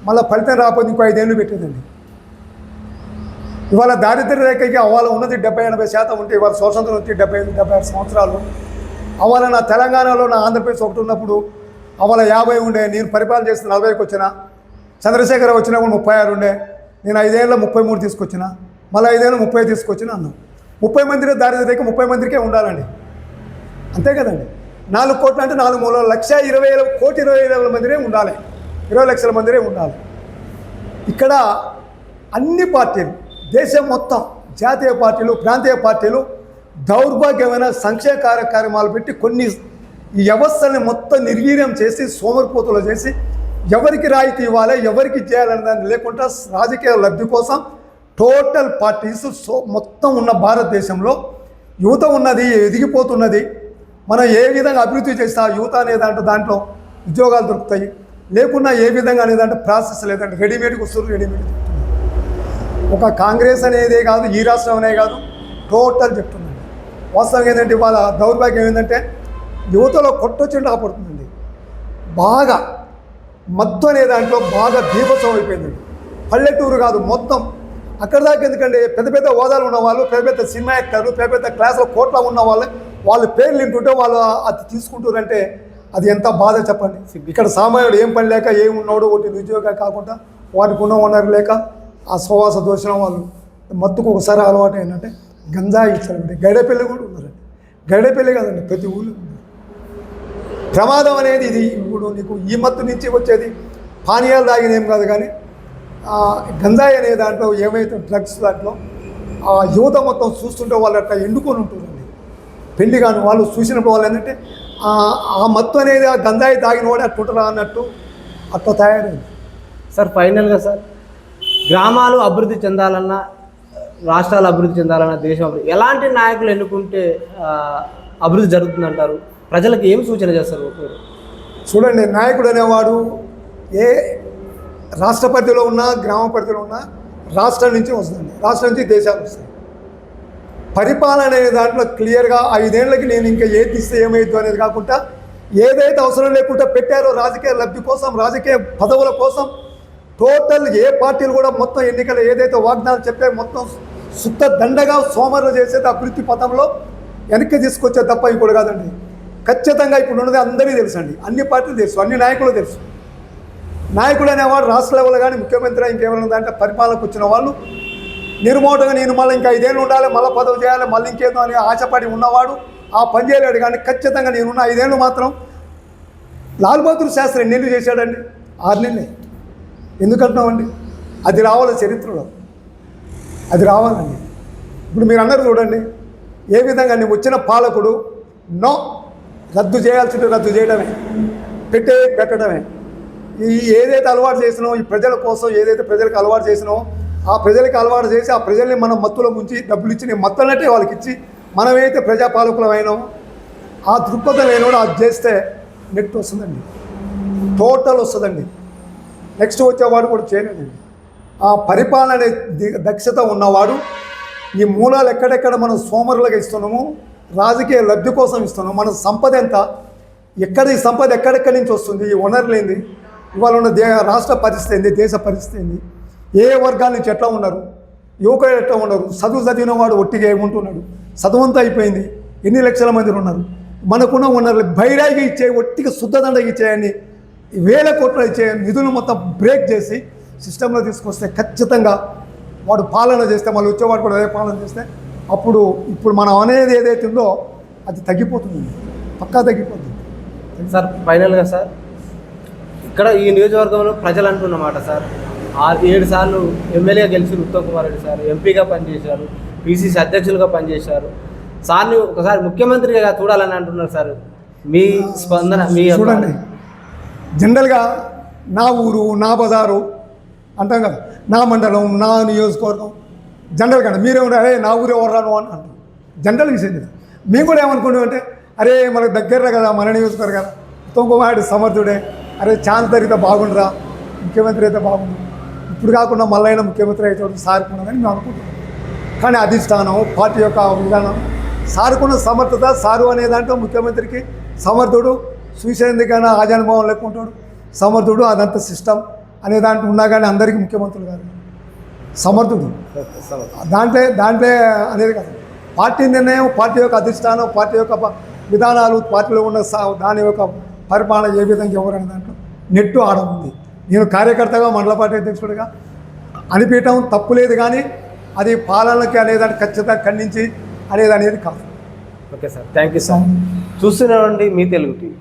Speaker 2: మళ్ళీ ఫలితం రాకపోతే ఇంకో 5 ఏళ్ళు పెట్టేదండి. ఇవాళ దారిద్ర్య రేఖకి అవాళ ఉన్నది 70-80% ఉంటే ఇవాళ స్వతంత్రం వచ్చి 75-76 సంవత్సరాలు. అవాళ నా తెలంగాణలో నా ఆంధ్రప్రదేశ్ ఒకటి ఉన్నప్పుడు అవాళ 50 ఉండే, నేను పరిపాలన చేసిన 40కి వచ్చిన. చంద్రశేఖర వచ్చినప్పుడు 36 ఉండే, నేను 5 ఏళ్ళలో 33 తీసుకొచ్చిన, మళ్ళీ 5 ఏళ్ళు 30 తీసుకొచ్చిన అన్నాను. 30 మంది దారిద్ర్య రేఖ 30 మందికే ఉండాలండి, అంతే కదండి. 4 కోట్లు అంటే 4 మూలలు 1,20,000 మందినే ఉండాలి, 20 లక్షల మందినే ఉండాలి. ఇక్కడ అన్ని పార్టీలు, దేశం మొత్తం జాతీయ పార్టీలు ప్రాంతీయ పార్టీలు దౌర్భాగ్యమైన సంక్షేమ కార్యక్రమాలు పెట్టి కొన్ని ఈ వ్యవస్థల్ని మొత్తం నిర్వీర్యం చేసి సోమరిపోతులు చేసి ఎవరికి రాయితీ ఇవ్వాలి ఎవరికి చేయాలని దాన్ని లేకుండా రాజకీయ లబ్ధి కోసం టోటల్ పార్టీస్ మొత్తం ఉన్న భారతదేశంలో యువత ఉన్నది, ఎదిగిపోతున్నది. మనం ఏ విధంగా అభివృద్ధి చేస్తా యువత అనే దాంట్లో ఉద్యోగాలు దొరుకుతాయి, లేకున్నా ఏ విధంగా అనేదంటే ప్రాసెస్ లేదంటే రెడీమేడ్కి వస్తారు, రెడీమేడ్. ఒక కాంగ్రెస్ అనేదే కాదు, ఈ రాష్ట్రం అనే కాదు, టోటల్ చెప్తున్నాను. వాస్తవం ఏంటంటే ఇవాళ దౌర్భాగ్యం ఏంటంటే యువతలో కొట్టొచ్చి రాబడుతుందండి. బాగా మత్తు అనే దాంట్లో బాగా దీపోత్సవం అయిపోయిందండి. పల్లెటూరు కాదు మొత్తం అక్కడ దాకా. ఎందుకంటే పెద్ద పెద్ద హోదాలు ఉన్న వాళ్ళు, పెద్ద పెద్ద సినిమా యాక్టర్లు, పెద్ద పెద్ద క్లాసులో కోట్ల ఉన్న వాళ్ళ పేర్లు వింటుంటే వాళ్ళు అది తీసుకుంటారంటే అది ఎంత బాధ చెప్పండి. ఇక్కడ సామాన్యుడు ఏం పని లేక ఏం ఉన్నాడు, ఒకటి ఉద్యోగం కాకుండా వాటికి ఉన్న వనరు లేక ఆ సువాస దోషం వాళ్ళు మత్తుకు ఒకసారి అలవాటు ఏంటంటే గంజాయి ఇచ్చారండి. గైడపల్లి కూడా ఉన్నారండి, గైడపల్లి కాదండి ప్రతి ఊళ్ళో ఉన్నారు. ప్రమాదం అనేది ఇది. ఇప్పుడు నీకు ఈ మత్తు నుంచి వచ్చేది పానీయాలు తాగిన ఏం కాదు, కానీ గంజాయి అనే దాంట్లో ఏమైతే డ్రగ్స్ దాంట్లో ఆ యువత మొత్తం చూస్తుంటే వాళ్ళు అట్లా ఎండుకొని ఉంటుందండి. పెళ్లి కాని వాళ్ళు చూసినప్పుడు వాళ్ళు ఏంటంటే ఆ మత్తు అనేది ఆ గంజాయి తాగిన వాడే అట్టుంటారా అన్నట్టు అట్లా తయారైంది.
Speaker 1: సార్, ఫైనల్గా సార్, గ్రామాలు అభివృద్ధి చెందాలన్నా, రాష్ట్రాలు అభివృద్ధి చెందాలన్నా, దేశం అభివృద్ధి, ఎలాంటి నాయకులు ఎన్నుకుంటే అభివృద్ధి జరుగుతుందంటారు? ప్రజలకు ఏం సూచన చేస్తారు?
Speaker 2: చూడండి, నాయకుడు అనేవాడు ఏ రాష్ట్ర పరిధిలో ఉన్నా గ్రామ పరిధిలో ఉన్నా రాష్ట్రం నుంచి వస్తుంది, రాష్ట్రం నుంచి దేశాలు వస్తాయి. పరిపాలన అనే దాంట్లో క్లియర్గా 5 ఏళ్ళకి నేను ఇంకా ఏది ఇస్తే ఏమైద్దు అనేది కాకుండా ఏదైతే అవసరం లేకుండా పెట్టారో రాజకీయ లబ్ధి కోసం, రాజకీయ పదవుల కోసం టోటల్ ఏ పార్టీలు కూడా మొత్తం ఎన్నికలు ఏదైతే వాగ్దానాలు చెప్పే మొత్తం సుత్త దండగా సోమరులు చేసేది అభివృద్ధి పథంలో వెనక్కి తీసుకొచ్చే తప్ప ఇప్పుడు కాదండి. ఖచ్చితంగా ఇప్పుడు ఉన్నది అందరికీ తెలుసు అండి, అన్ని పార్టీలు తెలుసు, అన్ని నాయకులు తెలుసు. నాయకుడు అనేవాడు రాష్ట్ర లెవెల్ కానీ ముఖ్యమంత్రి ఇంకేమైనా దాంట్లో పరిపాలనకు వచ్చిన వాళ్ళు నిర్మోటంగా నేను మళ్ళీ ఇంకా 5 ఏళ్ళు ఉండాలి, మళ్ళీ పదవి చేయాలి, మళ్ళీ ఇంకేదో అని ఆశపడి ఉన్నవాడు ఆ పని చేయలేడు. కానీ ఖచ్చితంగా నేనున్న 5 ఏళ్ళు మాత్రం లాల్ బహదూర్ శాస్త్రి ఎన్ని నెలలు చేశాడండి? 6 నెలలే. ఎందుకంటున్నామండి? అది రావాలి, చరిత్రలో అది రావాలండి. ఇప్పుడు మీరు అన్నారు చూడండి, ఏ విధంగా నువ్వు వచ్చిన పాలకుడు నో రద్దు చేయాల్సింది రద్దు చేయడమే, పెట్టడమే. ఈ ఏదైతే అలవాటు చేసినావో ఈ ప్రజల కోసం ఏదైతే ప్రజలకు అలవాటు చేసినావో ఆ ప్రజలకు అలవాటు చేసి ఆ ప్రజల్ని మనం మత్తులో ముంచి డబ్బులు ఇచ్చి నేను మత్తు అన్నట్టే వాళ్ళకి ఇచ్చి మనమైతే ప్రజాపాలకులమైనాం ఆ దృక్పథం లేనివాడు అది చేస్తే నెట్ వస్తుందండి, టోటల్ వస్తుందండి. నెక్స్ట్ వచ్చేవాడు కూడా చేయలేదండి. ఆ పరిపాలన అనే దక్షత ఉన్నవాడు ఈ మూలాలు ఎక్కడెక్కడ మనం సోమరులుగా ఇస్తున్నాము, రాజకీయ లబ్ధి కోసం ఇస్తున్నాము, మన సంపద ఎంత, ఎక్కడ ఈ సంపద ఎక్కడెక్కడి నుంచి వస్తుంది, ఈ వనరులేంది, ఇవాళ ఉన్న రాష్ట్ర పరిస్థితి ఏంది, దేశ పరిస్థితి ఏంది, ఏ వర్గాల నుంచి ఎట్లా ఉన్నారు, యువకులు ఎట్లా ఉన్నారు, చదివిన వాడు ఒట్టిగా ఏముంటున్నాడు, చదువంతా అయిపోయింది, ఎన్ని లక్షల మంది ఉన్నారు, మనకున్న వనరులు బైరాయిగా ఇచ్చే ఒట్టిగా శుద్ధదండగా ఇచ్చేయని వేల కోట్లు ఇచ్చే నిధులు మొత్తం బ్రేక్ చేసి సిస్టంలో తీసుకొస్తే ఖచ్చితంగా వాడు పాలన చేస్తే మళ్ళీ వచ్చేవాడు కూడా అదే పాలన చేస్తే అప్పుడు ఇప్పుడు మనం అనేది ఏదైతే ఉందో అది తగ్గిపోతుంది, పక్కా తగ్గిపోతుంది.
Speaker 1: సార్ ఫైనల్గా సార్ ఇక్కడ ఈ నియోజకవర్గంలో ప్రజలు అంటున్నమాట సార్ 7 సార్లు ఎమ్మెల్యేగా గెలిచి ఉత్తమ్ కుమార్ రెడ్డి సార్ ఎంపీగా పనిచేశారు, పిసిసి అధ్యక్షులుగా పనిచేశారు, సార్ని ఒకసారి ముఖ్యమంత్రిగా చూడాలని అంటున్నారు సార్. మీ స్పందన మీ
Speaker 2: చూడండి, జనరల్గా నా ఊరు నా బజారు అంటాం కదా, నా మండలం నా నియోజకవర్గం జనరల్గా మీరేమన్నా అరే నా ఊరు ఎవరు రాను అని అంటాం, జనరల్ విషయం ఇది. మేము కూడా ఏమనుకుంటాం అంటే అరే మనకు దగ్గర కదా మన నియోజకవర్గం కదా, ఉత్తమ్ కుమార్ రెడ్డి సమర్థుడే, అరే ఛాన్స్ జరిగితే బాగుండరా, ముఖ్యమంత్రి అయితే బాగుండు, ఇప్పుడు కాకుండా మళ్ళీ ముఖ్యమంత్రి అయితే సారుకున్నదని మేము అనుకుంటున్నాం. కానీ అధిష్టానం పార్టీ యొక్క విధానం సారుకున్న సమర్థత, సారు అనే దాంట్లో ముఖ్యమంత్రికి సమర్థుడు, చూసేందుకైనా ఆజానుభవం లేకుంటాడు, సమర్థుడు, అదంతా సిస్టమ్ అనే దాంట్లో ఉన్నా కానీ అందరికీ ముఖ్యమంత్రులు కాదు, సమర్థుడు దాంట్లో అనేది కాదు. పార్టీ నిర్ణయం, పార్టీ యొక్క అధిష్టానం, పార్టీ యొక్క విధానాలు, పార్టీలో ఉన్న దాని యొక్క పరిపాలన ఏ విధంగా ఎవరనే దాంట్లో నెట్టు ఆడ ఉంది. నేను కార్యకర్తగా మండల పార్టీ అధ్యక్షుడిగా అనిపించడం తప్పు లేదు, కానీ అది పాలనకి అనేదాన్ని ఖచ్చితంగా ఖండించి అనేది కాదు.
Speaker 1: Okay sir, thank you sir. చూస్తున్నామండి మీ తెలుగు టీవీ.